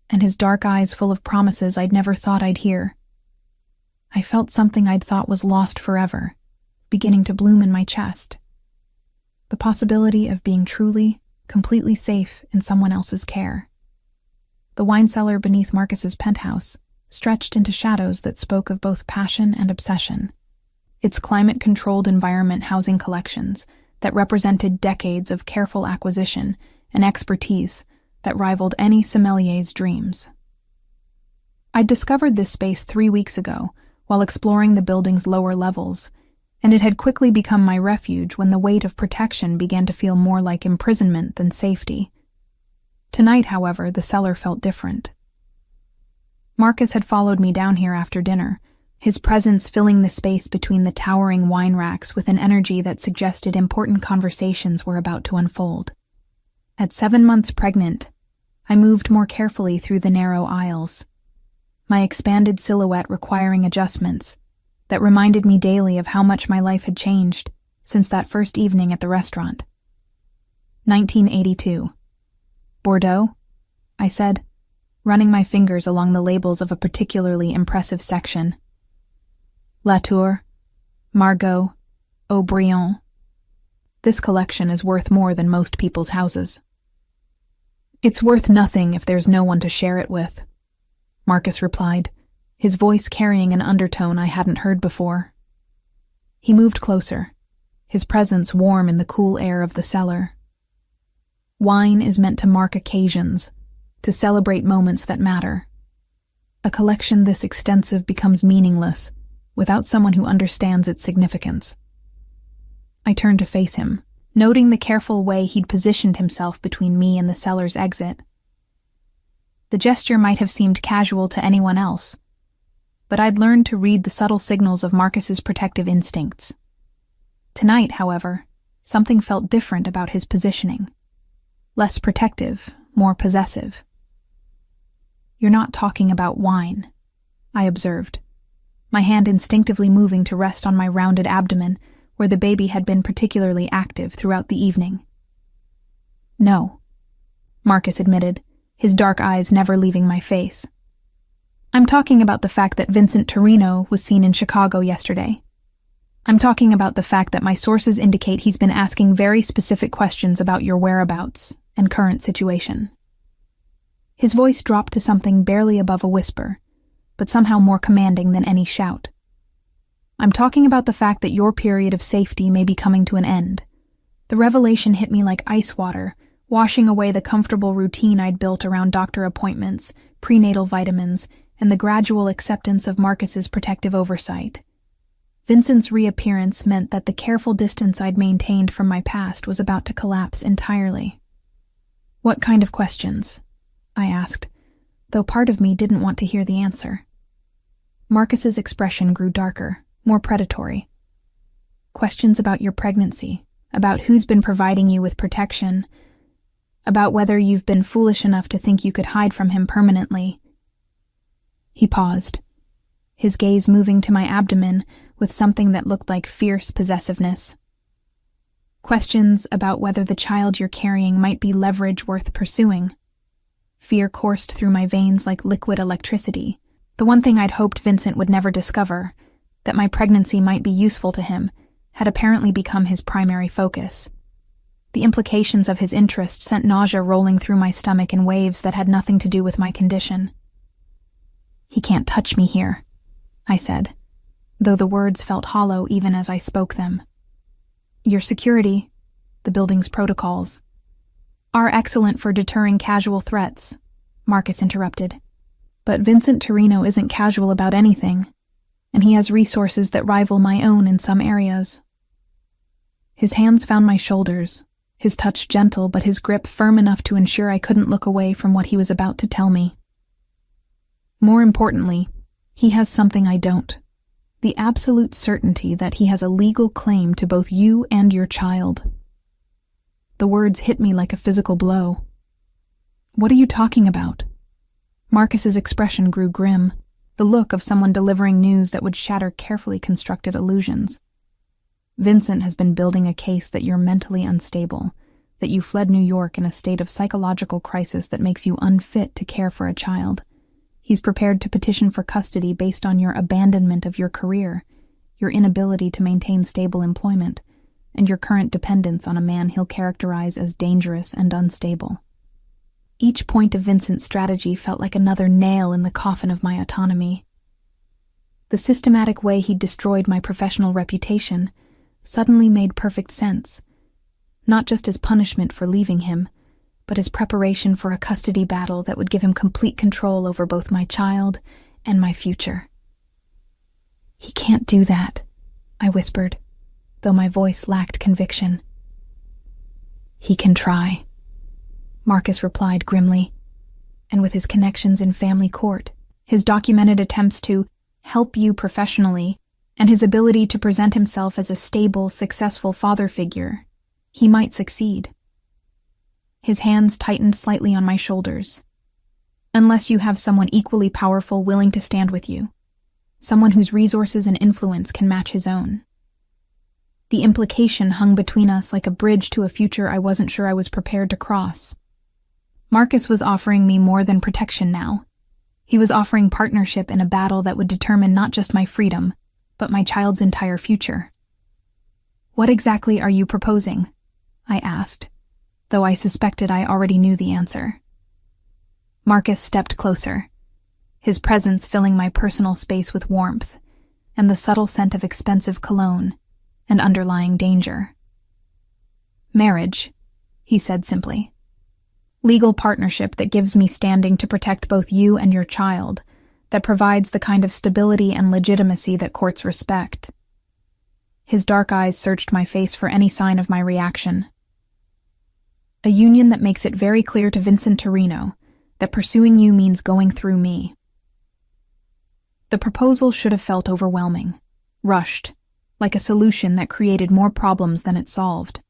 and his dark eyes full of promises I'd never thought I'd hear, I felt something I'd thought was lost forever, beginning to bloom in my chest. The possibility of being truly, completely safe in someone else's care. The wine cellar beneath Marcus's penthouse stretched into shadows that spoke of both passion and obsession, its climate-controlled environment housing collections that represented decades of careful acquisition and expertise that rivaled any sommelier's dreams. I'd discovered this space 3 weeks ago while exploring the building's lower levels, and it had quickly become my refuge when the weight of protection began to feel more like imprisonment than safety. Tonight, however, the cellar felt different. Marcus had followed me down here after dinner, his presence filling the space between the towering wine racks with an energy that suggested important conversations were about to unfold. At 7 months pregnant, I moved more carefully through the narrow aisles, my expanded silhouette requiring adjustments that reminded me daily of how much my life had changed since that first evening at the restaurant. 1982. "Bordeaux?" I said, running my fingers along the labels of a particularly impressive section. "Latour, Margaux, Aubryon. This collection is worth more than most people's houses." "It's worth nothing if there's no one to share it with," Marcus replied, his voice carrying an undertone I hadn't heard before. He moved closer, his presence warm in the cool air of the cellar. Wine is meant to mark occasions, to celebrate moments that matter. A collection this extensive becomes meaningless without someone who understands its significance. I turned to face him, noting the careful way he'd positioned himself between me and the cellar's exit. The gesture might have seemed casual to anyone else, but I'd learned to read the subtle signals of Marcus's protective instincts. Tonight, however, something felt different about his positioning. Less protective, more possessive. "You're not talking about wine," I observed, my hand instinctively moving to rest on my rounded abdomen where the baby had been particularly active throughout the evening. "No," Marcus admitted, his dark eyes never leaving my face. "I'm talking about the fact that Vincent Torino was seen in Chicago yesterday. I'm talking about the fact that my sources indicate he's been asking very specific questions about your whereabouts and current situation." His voice dropped to something barely above a whisper, but somehow more commanding than any shout. "I'm talking about the fact that your period of safety may be coming to an end. The revelation hit me like ice water, washing away the comfortable routine I'd built around doctor appointments, prenatal vitamins, and the gradual acceptance of Marcus's protective oversight. Vincent's reappearance meant that the careful distance I'd maintained from my past was about to collapse entirely." "What kind of questions?" I asked, though part of me didn't want to hear the answer. Marcus's expression grew darker, more predatory. Questions about your pregnancy, about who's been providing you with protection, about whether you've been foolish enough to think you could hide from him permanently. He paused, his gaze moving to my abdomen with something that looked like fierce possessiveness. Questions about whether the child you're carrying might be leverage worth pursuing. Fear coursed through my veins like liquid electricity. The one thing I'd hoped Vincent would never discover, that my pregnancy might be useful to him, had apparently become his primary focus. The implications of his interest sent nausea rolling through my stomach in waves that had nothing to do with my condition. "He can't touch me here," I said, though the words felt hollow even as I spoke them. "Your security, the building's protocols, are excellent for deterring casual threats," Marcus interrupted. "But Vincent Torino isn't casual about anything, and he has resources that rival my own in some areas." His hands found my shoulders, his touch gentle but his grip firm enough to ensure I couldn't look away from what he was about to tell me. "More importantly, he has something I don't. The absolute certainty that he has a legal claim to both you and your child." The words hit me like a physical blow. "What are you talking about?" Marcus's expression grew grim, the look of someone delivering news that would shatter carefully constructed illusions. "Vincent has been building a case that you're mentally unstable, that you fled New York in a state of psychological crisis that makes you unfit to care for a child. He's prepared to petition for custody based on your abandonment of your career, your inability to maintain stable employment, and your current dependence on a man he'll characterize as dangerous and unstable." Each point of Vincent's strategy felt like another nail in the coffin of my autonomy. The systematic way he'd destroyed my professional reputation suddenly made perfect sense, not just as punishment for leaving him, but as preparation for a custody battle that would give him complete control over both my child and my future. "He can't do that," I whispered, though my voice lacked conviction. "He can try," Marcus replied grimly, and with his connections in family court, his documented attempts to help you professionally, and his ability to present himself as a stable, successful father figure, he might succeed. His hands tightened slightly on my shoulders. "Unless you have someone equally powerful willing to stand with you, someone whose resources and influence can match his own." The implication hung between us like a bridge to a future I wasn't sure I was prepared to cross. Marcus was offering me more than protection now. He was offering partnership in a battle that would determine not just my freedom, but my child's entire future. "What exactly are you proposing?" I asked, though I suspected I already knew the answer. Marcus stepped closer, his presence filling my personal space with warmth and the subtle scent of expensive cologne and underlying danger. "Marriage," he said simply. "Legal partnership that gives me standing to protect both you and your child, that provides the kind of stability and legitimacy that courts respect." His dark eyes searched my face for any sign of my reaction. "A union that makes it very clear to Vincent Torino that pursuing you means going through me." The proposal should have felt overwhelming, rushed, like a solution that created more problems than it solved.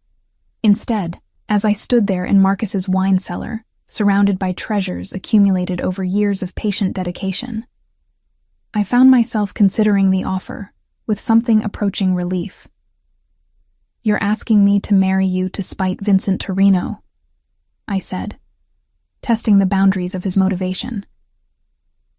Instead, as I stood there in Marcus's wine cellar, surrounded by treasures accumulated over years of patient dedication, I found myself considering the offer with something approaching relief. "You're asking me to marry you to spite Vincent Torino," I said, testing the boundaries of his motivation.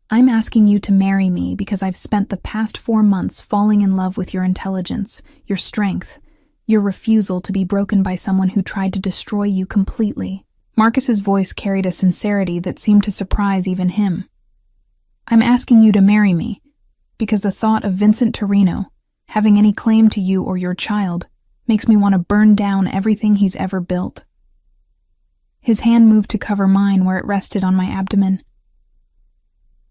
"I'm asking you to marry me because I've spent the past 4 months falling in love with your intelligence, your strength, your refusal to be broken by someone who tried to destroy you completely." Marcus's voice carried a sincerity that seemed to surprise even him. "I'm asking you to marry me because the thought of Vincent Torino having any claim to you or your child makes me want to burn down everything he's ever built." His hand moved to cover mine where it rested on my abdomen.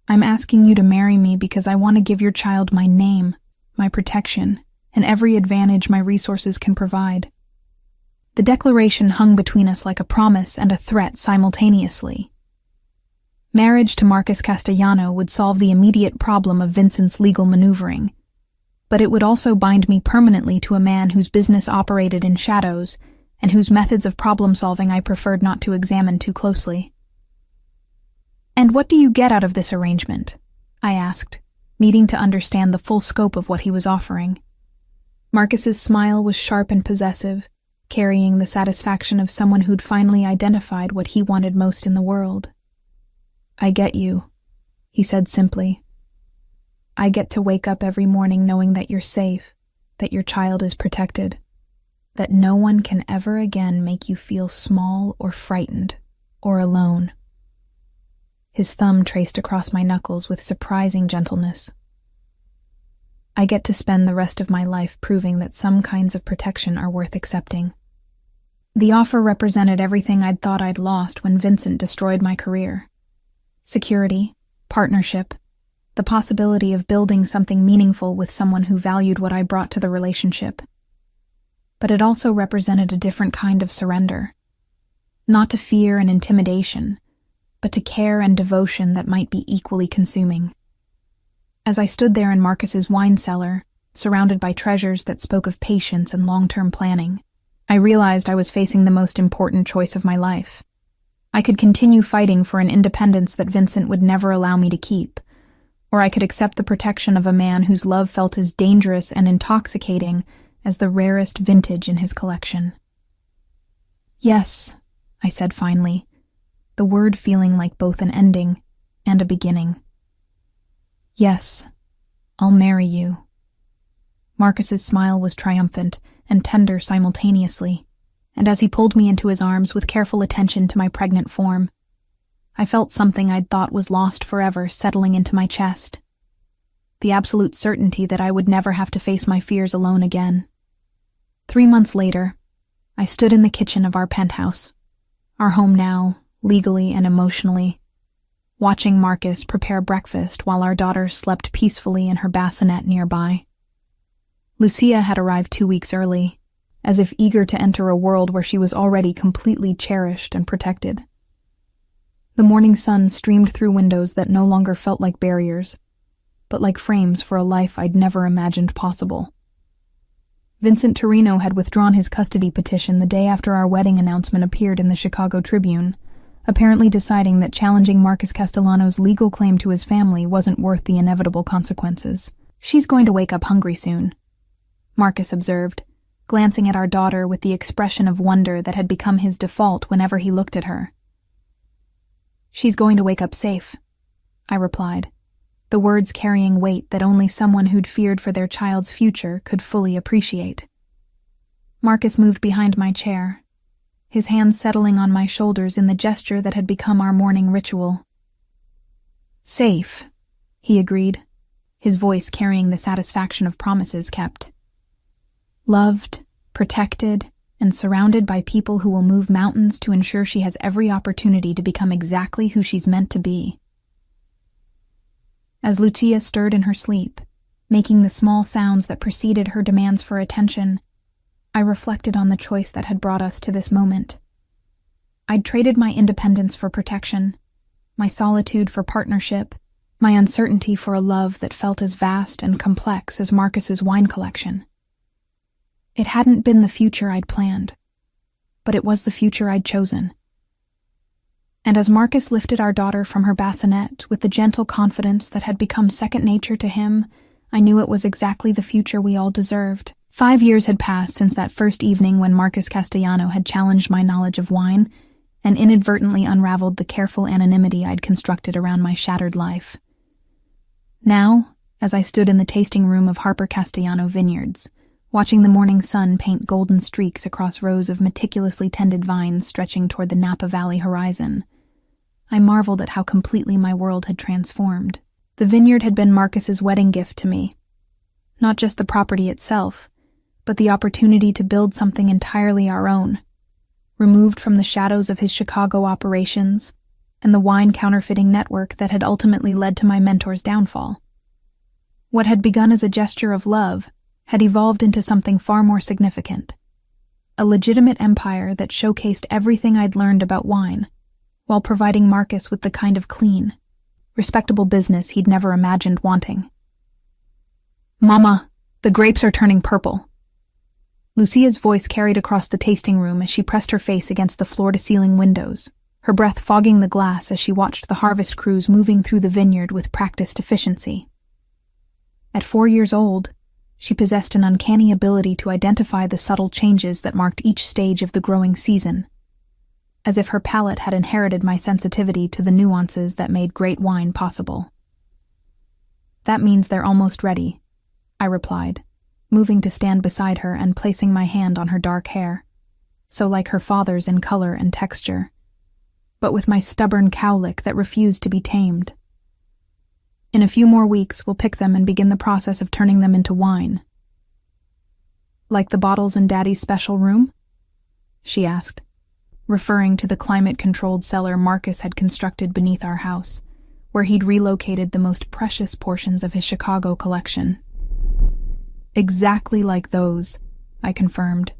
"I'm asking you to marry me because I want to give your child my name, my protection, and every advantage my resources can provide." The declaration hung between us like a promise and a threat simultaneously. Marriage to Marcus Castellano would solve the immediate problem of Vincent's legal maneuvering, but it would also bind me permanently to a man whose business operated in shadows and whose methods of problem-solving I preferred not to examine too closely. "And what do you get out of this arrangement?" I asked, needing to understand the full scope of what he was offering. Marcus's smile was sharp and possessive, carrying the satisfaction of someone who'd finally identified what he wanted most in the world. "I get you," he said simply. "I get to wake up every morning knowing that you're safe, that your child is protected, that no one can ever again make you feel small or frightened or alone." His thumb traced across my knuckles with surprising gentleness. "I get to spend the rest of my life proving that some kinds of protection are worth accepting." The offer represented everything I'd thought I'd lost when Vincent destroyed my career. Security, partnership, the possibility of building something meaningful with someone who valued what I brought to the relationship. But it also represented a different kind of surrender. Not to fear and intimidation, but to care and devotion that might be equally consuming. As I stood there in Marcus's wine cellar, surrounded by treasures that spoke of patience and long-term planning, I realized I was facing the most important choice of my life. I could continue fighting for an independence that Vincent would never allow me to keep, or I could accept the protection of a man whose love felt as dangerous and intoxicating as the rarest vintage in his collection. "Yes," I said finally, the word feeling like both an ending and a beginning. "Yes, I'll marry you." Marcus's smile was triumphant and tender simultaneously, and as he pulled me into his arms with careful attention to my pregnant form, I felt something I'd thought was lost forever settling into my chest. The absolute certainty that I would never have to face my fears alone again. 3 months later, I stood in the kitchen of our penthouse, our home now, legally and emotionally, watching Marcus prepare breakfast while our daughter slept peacefully in her bassinet nearby. Lucia had arrived 2 weeks early, as if eager to enter a world where she was already completely cherished and protected. The morning sun streamed through windows that no longer felt like barriers, but like frames for a life I'd never imagined possible. Vincent Torino had withdrawn his custody petition the day after our wedding announcement appeared in the Chicago Tribune, apparently deciding that challenging Marcus Castellano's legal claim to his family wasn't worth the inevitable consequences. "She's going to wake up hungry soon," Marcus observed, glancing at our daughter with the expression of wonder that had become his default whenever he looked at her. "She's going to wake up safe," I replied, the words carrying weight that only someone who'd feared for their child's future could fully appreciate. Marcus moved behind my chair, his hands settling on my shoulders in the gesture that had become our morning ritual. "Safe," he agreed, his voice carrying the satisfaction of promises kept. "Loved, protected, and surrounded by people who will move mountains to ensure she has every opportunity to become exactly who she's meant to be." As Lucia stirred in her sleep, making the small sounds that preceded her demands for attention, I reflected on the choice that had brought us to this moment. I'd traded my independence for protection, my solitude for partnership, my uncertainty for a love that felt as vast and complex as Marcus's wine collection. It hadn't been the future I'd planned, but it was the future I'd chosen. And as Marcus lifted our daughter from her bassinet with the gentle confidence that had become second nature to him, I knew it was exactly the future we all deserved. 5 years had passed since that first evening when Marcus Castellano had challenged my knowledge of wine and inadvertently unraveled the careful anonymity I'd constructed around my shattered life. Now, as I stood in the tasting room of Harper Castellano Vineyards, watching the morning sun paint golden streaks across rows of meticulously tended vines stretching toward the Napa Valley horizon, I marveled at how completely my world had transformed. The vineyard had been Marcus's wedding gift to me. Not just the property itself, but the opportunity to build something entirely our own, removed from the shadows of his Chicago operations and the wine counterfeiting network that had ultimately led to my mentor's downfall. What had begun as a gesture of love had evolved into something far more significant. A legitimate empire that showcased everything I'd learned about wine, while providing Marcus with the kind of clean, respectable business he'd never imagined wanting. "Mama, the grapes are turning purple." Lucia's voice carried across the tasting room as she pressed her face against the floor-to-ceiling windows, her breath fogging the glass as she watched the harvest crews moving through the vineyard with practiced efficiency. At 4 years old, she possessed an uncanny ability to identify the subtle changes that marked each stage of the growing season, as if her palate had inherited my sensitivity to the nuances that made great wine possible. "That means they're almost ready," I replied, moving to stand beside her and placing my hand on her dark hair, so like her father's in color and texture, but with my stubborn cowlick that refused to be tamed. "In a few more weeks, we'll pick them and begin the process of turning them into wine." "Like the bottles in Daddy's special room?" she asked, referring to the climate-controlled cellar Marcus had constructed beneath our house, where he'd relocated the most precious portions of his Chicago collection. "Exactly like those," I confirmed,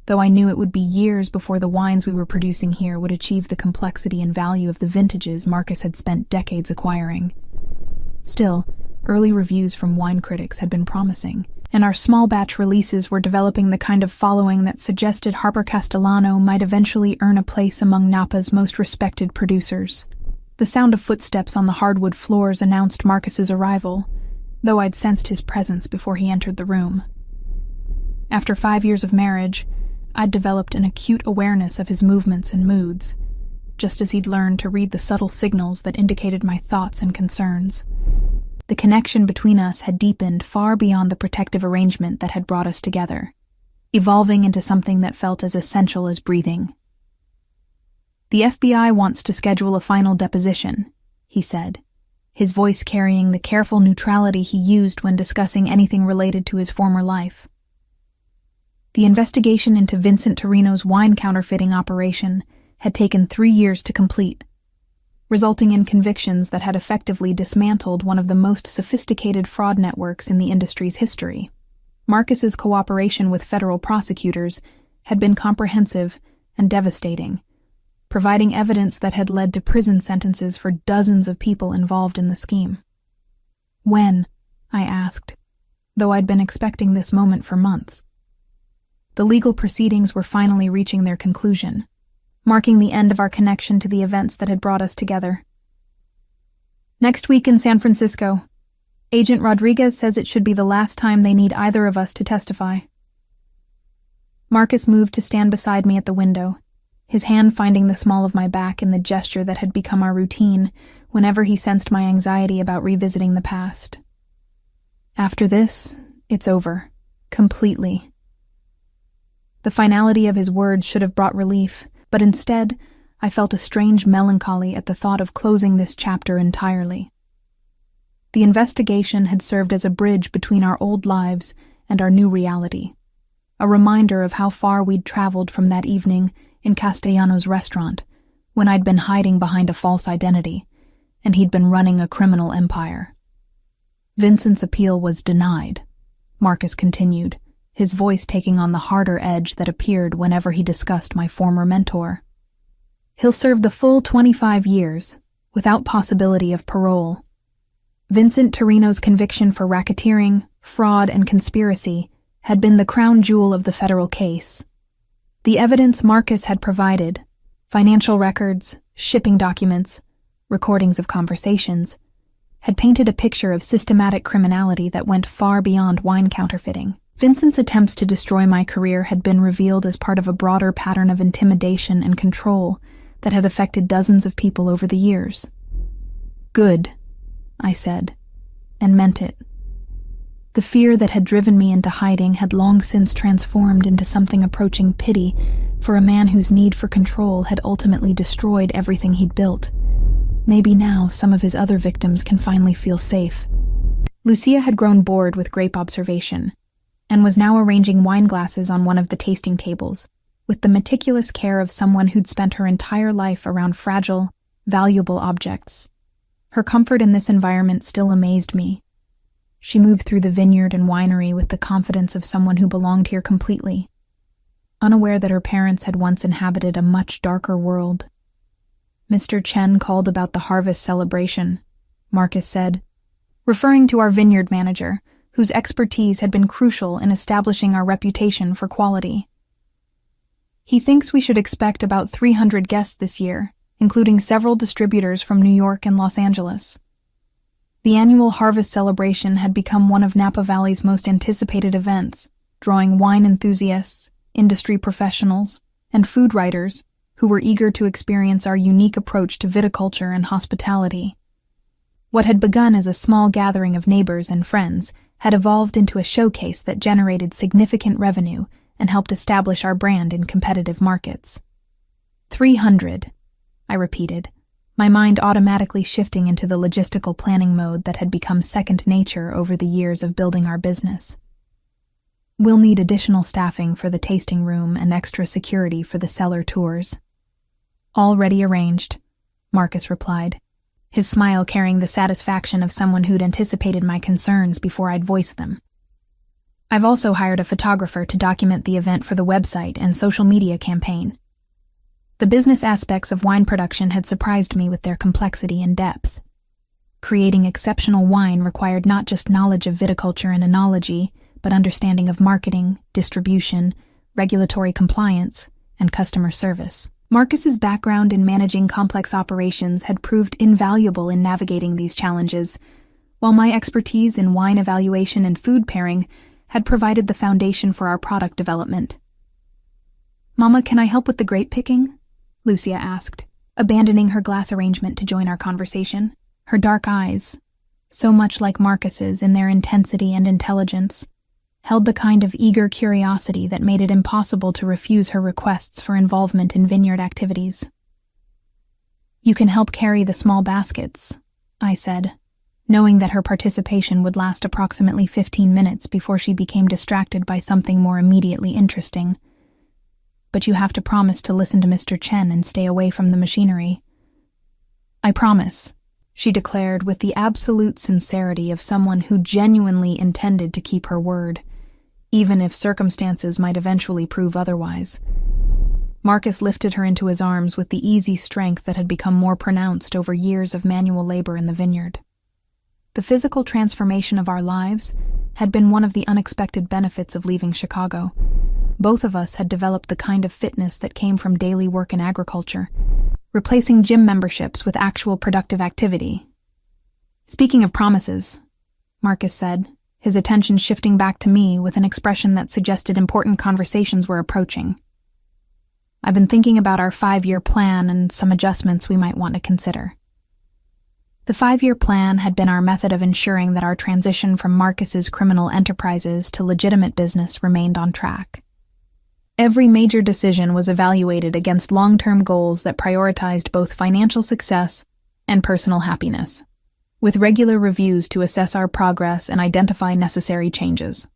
though I knew it would be years before the wines we were producing here would achieve the complexity and value of the vintages Marcus had spent decades acquiring. Still, early reviews from wine critics had been promising, and our small-batch releases were developing the kind of following that suggested Harper Castellano might eventually earn a place among Napa's most respected producers. The sound of footsteps on the hardwood floors announced Marcus's arrival, though I'd sensed his presence before he entered the room. After 5 years of marriage, I'd developed an acute awareness of his movements and moods, just as he'd learned to read the subtle signals that indicated my thoughts and concerns. The connection between us had deepened far beyond the protective arrangement that had brought us together, evolving into something that felt as essential as breathing. "The FBI wants to schedule a final deposition," he said, his voice carrying the careful neutrality he used when discussing anything related to his former life. The investigation into Vincent Torino's wine counterfeiting operation had taken 3 years to complete, resulting in convictions that had effectively dismantled one of the most sophisticated fraud networks in the industry's history. Marcus's cooperation with federal prosecutors had been comprehensive and devastating, providing evidence that had led to prison sentences for dozens of people involved in the scheme. "When?" I asked, though I'd been expecting this moment for months. The legal proceedings were finally reaching their conclusion, marking the end of our connection to the events that had brought us together. "Next week in San Francisco. Agent Rodriguez says it should be the last time they need either of us to testify." Marcus moved to stand beside me at the window, his hand finding the small of my back in the gesture that had become our routine whenever he sensed my anxiety about revisiting the past. "After this, it's over. Completely." The finality of his words should have brought relief, but instead, I felt a strange melancholy at the thought of closing this chapter entirely. The investigation had served as a bridge between our old lives and our new reality, a reminder of how far we'd traveled from that evening in Castellano's restaurant, when I'd been hiding behind a false identity, and he'd been running a criminal empire. Vincent's appeal was denied, Marcus continued, his voice taking on the harder edge that appeared whenever he discussed my former mentor. "He'll serve the full 25 years, without possibility of parole. Vincent Torino's conviction for racketeering, fraud, and conspiracy had been the crown jewel of the federal case. The evidence Marcus had provided, financial records, shipping documents, recordings of conversations, had painted a picture of systematic criminality that went far beyond wine counterfeiting. Vincent's attempts to destroy my career had been revealed as part of a broader pattern of intimidation and control that had affected dozens of people over the years. "Good," I said, and meant it. The fear that had driven me into hiding had long since transformed into something approaching pity for a man whose need for control had ultimately destroyed everything he'd built. Maybe now some of his other victims can finally feel safe. Lucia had grown bored with grape observation, and was now arranging wine glasses on one of the tasting tables, with the meticulous care of someone who'd spent her entire life around fragile, valuable objects. Her comfort in this environment still amazed me. She moved through the vineyard and winery with the confidence of someone who belonged here completely, unaware that her parents had once inhabited a much darker world. Mr. Chen called about the harvest celebration, Marcus said, referring to our vineyard manager, whose expertise had been crucial in establishing our reputation for quality. He thinks we should expect about 300 guests this year, including several distributors from New York and Los Angeles. The annual harvest celebration had become one of Napa Valley's most anticipated events, drawing wine enthusiasts, industry professionals, and food writers who were eager to experience our unique approach to viticulture and hospitality. What had begun as a small gathering of neighbors and friends had evolved into a showcase that generated significant revenue and helped establish our brand in competitive markets. 300, I repeated, my mind automatically shifting into the logistical planning mode that had become second nature over the years of building our business. We'll need additional staffing for the tasting room and extra security for the cellar tours. Already arranged, Marcus replied, his smile carrying the satisfaction of someone who'd anticipated my concerns before I'd voiced them. I've also hired a photographer to document the event for the website and social media campaign. The business aspects of wine production had surprised me with their complexity and depth. Creating exceptional wine required not just knowledge of viticulture and enology, but understanding of marketing, distribution, regulatory compliance, and customer service. Marcus's background in managing complex operations had proved invaluable in navigating these challenges, while my expertise in wine evaluation and food pairing had provided the foundation for our product development. "Mama, can I help with the grape picking?" Lucia asked, abandoning her glass arrangement to join our conversation. Her dark eyes, so much like Marcus's in their intensity and intelligence, held the kind of eager curiosity that made it impossible to refuse her requests for involvement in vineyard activities. "You can help carry the small baskets," I said, knowing that her participation would last approximately 15 minutes before she became distracted by something more immediately interesting. "But you have to promise to listen to Mr. Chen and stay away from the machinery." "I promise," she declared with the absolute sincerity of someone who genuinely intended to keep her word, even if circumstances might eventually prove otherwise. Marcus lifted her into his arms with the easy strength that had become more pronounced over years of manual labor in the vineyard. The physical transformation of our lives had been one of the unexpected benefits of leaving Chicago. Both of us had developed the kind of fitness that came from daily work in agriculture, replacing gym memberships with actual productive activity. "Speaking of promises," Marcus said, his attention shifting back to me with an expression that suggested important conversations were approaching. "I've been thinking about our 5-year plan and some adjustments we might want to consider." The 5-year plan had been our method of ensuring that our transition from Marcus's criminal enterprises to legitimate business remained on track. Every major decision was evaluated against long-term goals that prioritized both financial success and personal happiness, with regular reviews to assess our progress and identify necessary changes.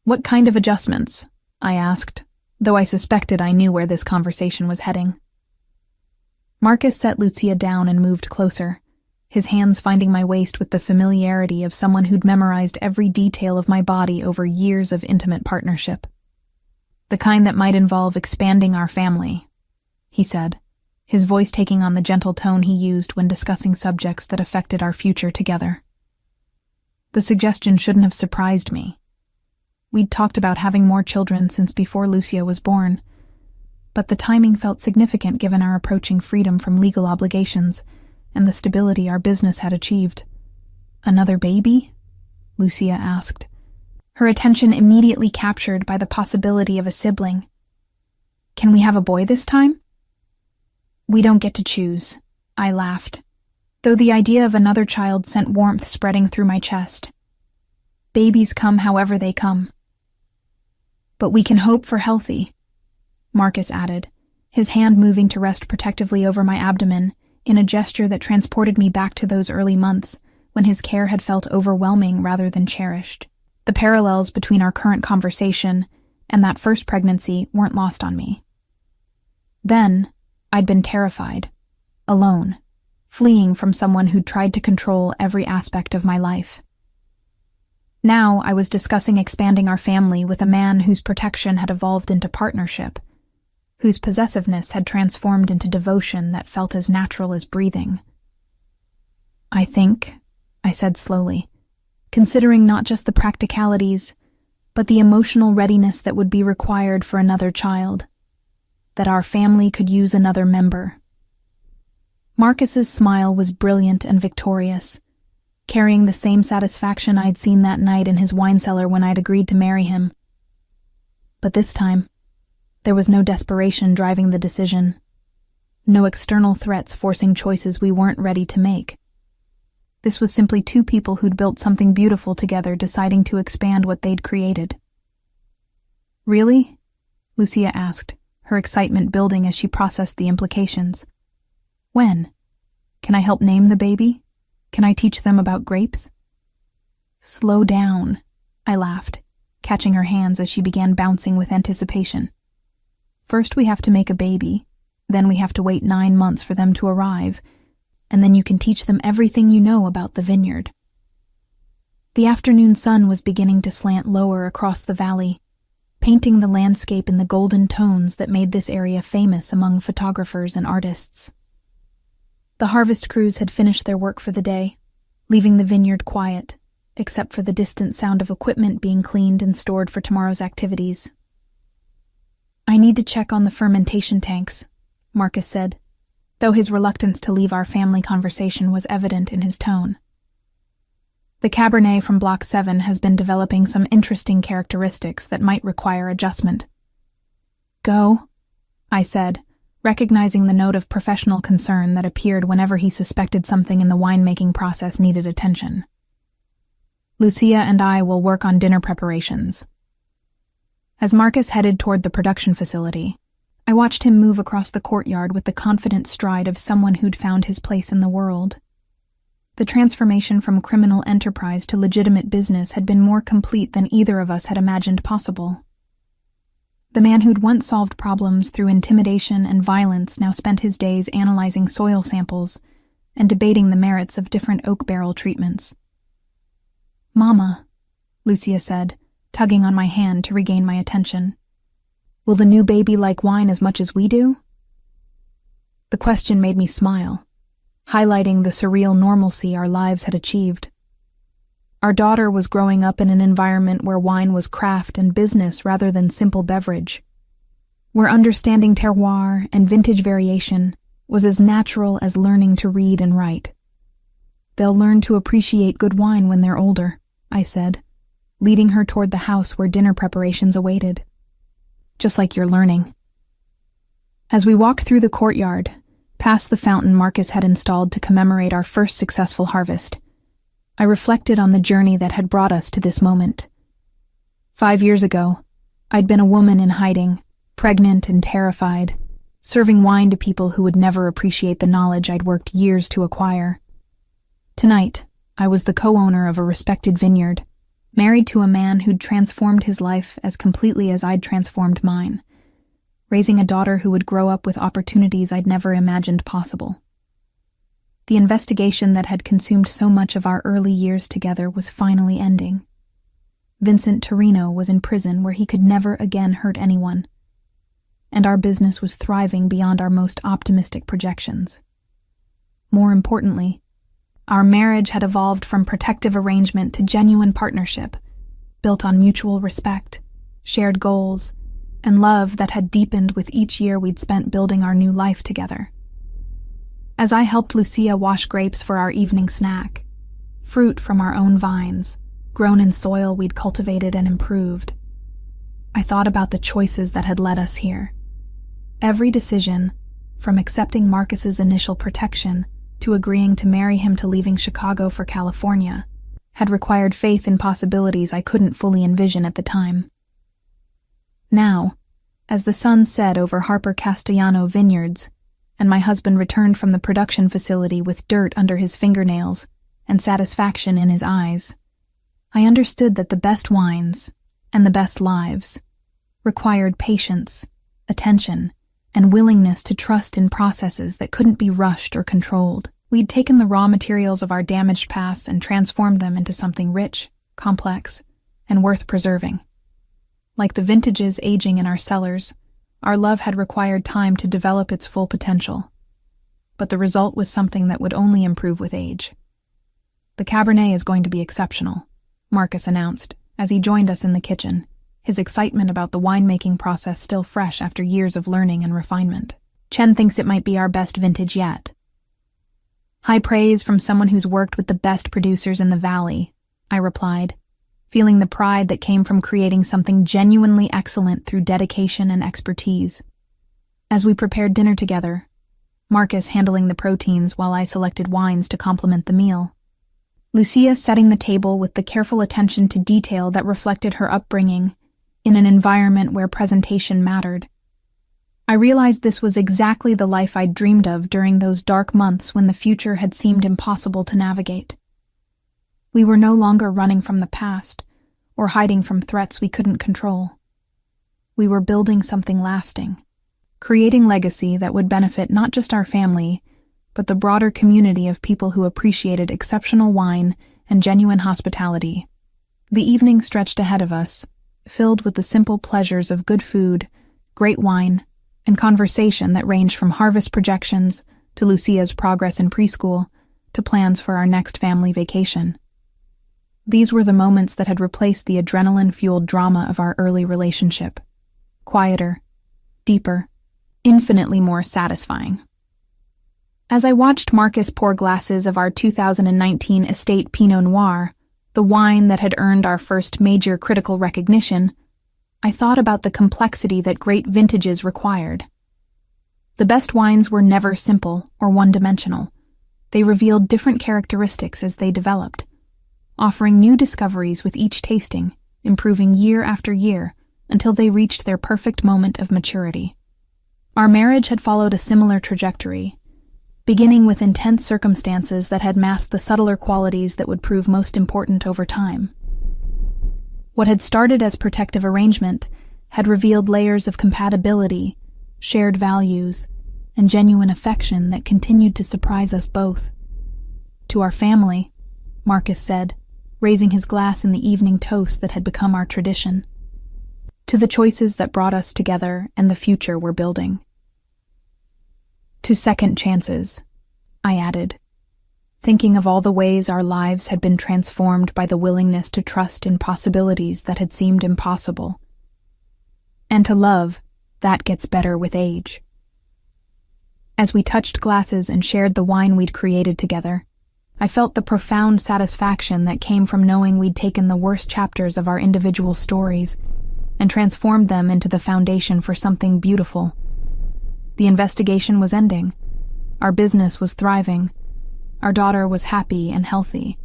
"What kind of adjustments?" I asked, though I suspected I knew where this conversation was heading. Marcus set Lucia down and moved closer, his hands finding my waist with the familiarity of someone who'd memorized every detail of my body over years of intimate partnership. "The kind that might involve expanding our family," he said, his voice taking on the gentle tone he used when discussing subjects that affected our future together. The suggestion shouldn't have surprised me. We'd talked about having more children since before Lucia was born, but the timing felt significant given our approaching freedom from legal obligations and the stability our business had achieved. "Another baby?" Lucia asked, her attention immediately captured by the possibility of a sibling. "Can we have a boy this time?" "We don't get to choose," I laughed, though the idea of another child sent warmth spreading through my chest. "Babies come however they come." "But we can hope for healthy," Marcus added, his hand moving to rest protectively over my abdomen in a gesture that transported me back to those early months when his care had felt overwhelming rather than cherished. The parallels between our current conversation and that first pregnancy weren't lost on me. Then, I'd been terrified, alone, fleeing from someone who'd tried to control every aspect of my life. Now I was discussing expanding our family with a man whose protection had evolved into partnership, whose possessiveness had transformed into devotion that felt as natural as breathing. I think, I said slowly, considering not just the practicalities, but the emotional readiness that would be required for another child, that our family could use another member. Marcus's smile was brilliant and victorious, carrying the same satisfaction I'd seen that night in his wine cellar when I'd agreed to marry him. But this time, there was no desperation driving the decision, no external threats forcing choices we weren't ready to make. This was simply two people who'd built something beautiful together deciding to expand what they'd created. Really? Lucia asked, her excitement building as she processed the implications. When? Can I help name the baby? Can I teach them about grapes? Slow down, I laughed, catching her hands as she began bouncing with anticipation. First we have to make a baby, then we have to wait 9 months for them to arrive, and then you can teach them everything you know about the vineyard. The afternoon sun was beginning to slant lower across the valley, painting the landscape in the golden tones that made this area famous among photographers and artists. The harvest crews had finished their work for the day, leaving the vineyard quiet, except for the distant sound of equipment being cleaned and stored for tomorrow's activities. I need to check on the fermentation tanks, Marcus said, though his reluctance to leave our family conversation was evident in his tone. The Cabernet from Block 7 has been developing some interesting characteristics that might require adjustment. Go, I said, recognizing the note of professional concern that appeared whenever he suspected something in the winemaking process needed attention. Lucia and I will work on dinner preparations. As Marcus headed toward the production facility, I watched him move across the courtyard with the confident stride of someone who'd found his place in the world. The transformation from criminal enterprise to legitimate business had been more complete than either of us had imagined possible. The man who'd once solved problems through intimidation and violence now spent his days analyzing soil samples and debating the merits of different oak barrel treatments. Mama, Lucia said, tugging on my hand to regain my attention. Will the new baby like wine as much as we do? The question made me smile, highlighting the surreal normalcy our lives had achieved. Our daughter was growing up in an environment where wine was craft and business rather than simple beverage, where understanding terroir and vintage variation was as natural as learning to read and write. They'll learn to appreciate good wine when they're older, I said, leading her toward the house where dinner preparations awaited. Just like you're learning. As we walked through the courtyard, past the fountain Marcus had installed to commemorate our first successful harvest, I reflected on the journey that had brought us to this moment. 5 years ago, I'd been a woman in hiding, pregnant and terrified, serving wine to people who would never appreciate the knowledge I'd worked years to acquire. Tonight, I was the co-owner of a respected vineyard, married to a man who'd transformed his life as completely as I'd transformed mine, raising a daughter who would grow up with opportunities I'd never imagined possible. The investigation that had consumed so much of our early years together was finally ending. Vincent Torino was in prison where he could never again hurt anyone, and our business was thriving beyond our most optimistic projections. More importantly, our marriage had evolved from protective arrangement to genuine partnership, built on mutual respect, shared goals, and love that had deepened with each year we'd spent building our new life together. As I helped Lucia wash grapes for our evening snack, fruit from our own vines, grown in soil we'd cultivated and improved, I thought about the choices that had led us here. Every decision, from accepting Marcus's initial protection to agreeing to marry him to leaving Chicago for California, had required faith in possibilities I couldn't fully envision at the time. Now, as the sun set over Harper Castellano vineyards, and my husband returned from the production facility with dirt under his fingernails and satisfaction in his eyes, I understood that the best wines and the best lives required patience, attention, and willingness to trust in processes that couldn't be rushed or controlled. We'd taken the raw materials of our damaged past and transformed them into something rich, complex, and worth preserving. Like the vintages aging in our cellars, Our love had required time to develop its full potential, but the result was something that would only improve with age. "The Cabernet is going to be exceptional," Marcus announced as he joined us in the kitchen, his excitement about the winemaking process still fresh after years of learning and refinement. "Chen thinks it might be our best vintage yet." "High praise from someone who's worked with the best producers in the valley," I replied, feeling the pride that came from creating something genuinely excellent through dedication and expertise. As we prepared dinner together, Marcus handling the proteins while I selected wines to complement the meal, Lucia setting the table with the careful attention to detail that reflected her upbringing in an environment where presentation mattered. I realized this was exactly the life I'd dreamed of during those dark months when the future had seemed impossible to navigate. We were no longer running from the past or hiding from threats we couldn't control. We were building something lasting, creating legacy that would benefit not just our family, but the broader community of people who appreciated exceptional wine and genuine hospitality. The evening stretched ahead of us, filled with the simple pleasures of good food, great wine, and conversation that ranged from harvest projections to Lucia's progress in preschool to plans for our next family vacation. These were the moments that had replaced the adrenaline-fueled drama of our early relationship. Quieter, deeper, infinitely more satisfying. As I watched Marcus pour glasses of our 2019 Estate Pinot Noir, the wine that had earned our first major critical recognition, I thought about the complexity that great vintages required. The best wines were never simple or one-dimensional. They revealed different characteristics as they developed, offering new discoveries with each tasting, improving year after year until they reached their perfect moment of maturity. Our marriage had followed a similar trajectory, beginning with intense circumstances that had masked the subtler qualities that would prove most important over time. What had started as protective arrangement had revealed layers of compatibility, shared values, and genuine affection that continued to surprise us both. "To our family," Marcus said, raising his glass in the evening toast that had become our tradition. "To the choices that brought us together and the future we're building." "To second chances," I added, thinking of all the ways our lives had been transformed by the willingness to trust in possibilities that had seemed impossible. "And to love, that gets better with age." As we touched glasses and shared the wine we'd created together, I felt the profound satisfaction that came from knowing we'd taken the worst chapters of our individual stories and transformed them into the foundation for something beautiful. The investigation was ending. Our business was thriving. Our daughter was happy and healthy,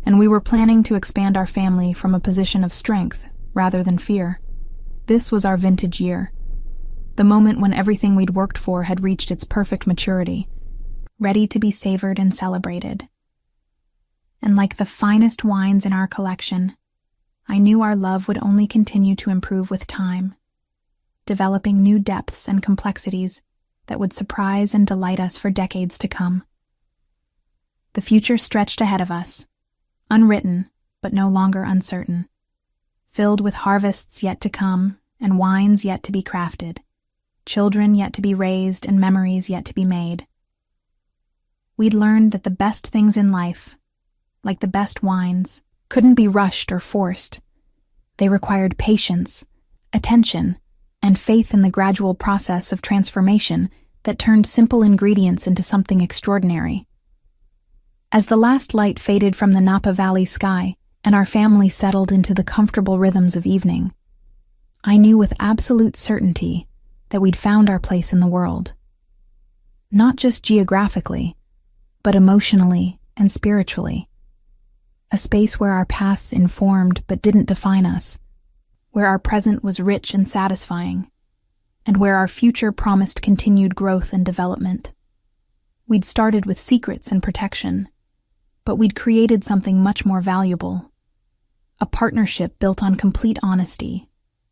and we were planning to expand our family from a position of strength rather than fear. This was our vintage year, the moment when everything we'd worked for had reached its perfect maturity, ready to be savored and celebrated. And like the finest wines in our collection, I knew our love would only continue to improve with time, developing new depths and complexities that would surprise and delight us for decades to come. The future stretched ahead of us, unwritten but no longer uncertain, filled with harvests yet to come and wines yet to be crafted, children yet to be raised and memories yet to be made. We'd learned that the best things in life, like the best wines, couldn't be rushed or forced. They required patience, attention, and faith in the gradual process of transformation that turned simple ingredients into something extraordinary. As the last light faded from the Napa Valley sky and our family settled into the comfortable rhythms of evening, I knew with absolute certainty that we'd found our place in the world. Not just geographically, but emotionally and spiritually. A space where our pasts informed but didn't define us, where our present was rich and satisfying, and where our future promised continued growth and development. We'd started with secrets and protection, but we'd created something much more valuable. A partnership built on complete honesty,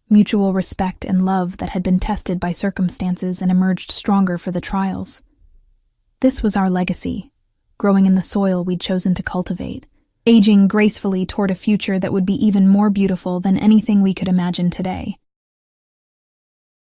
mutual respect and love that had been tested by circumstances and emerged stronger for the trials. This was our legacy, growing in the soil we'd chosen to cultivate, aging gracefully toward a future that would be even more beautiful than anything we could imagine today.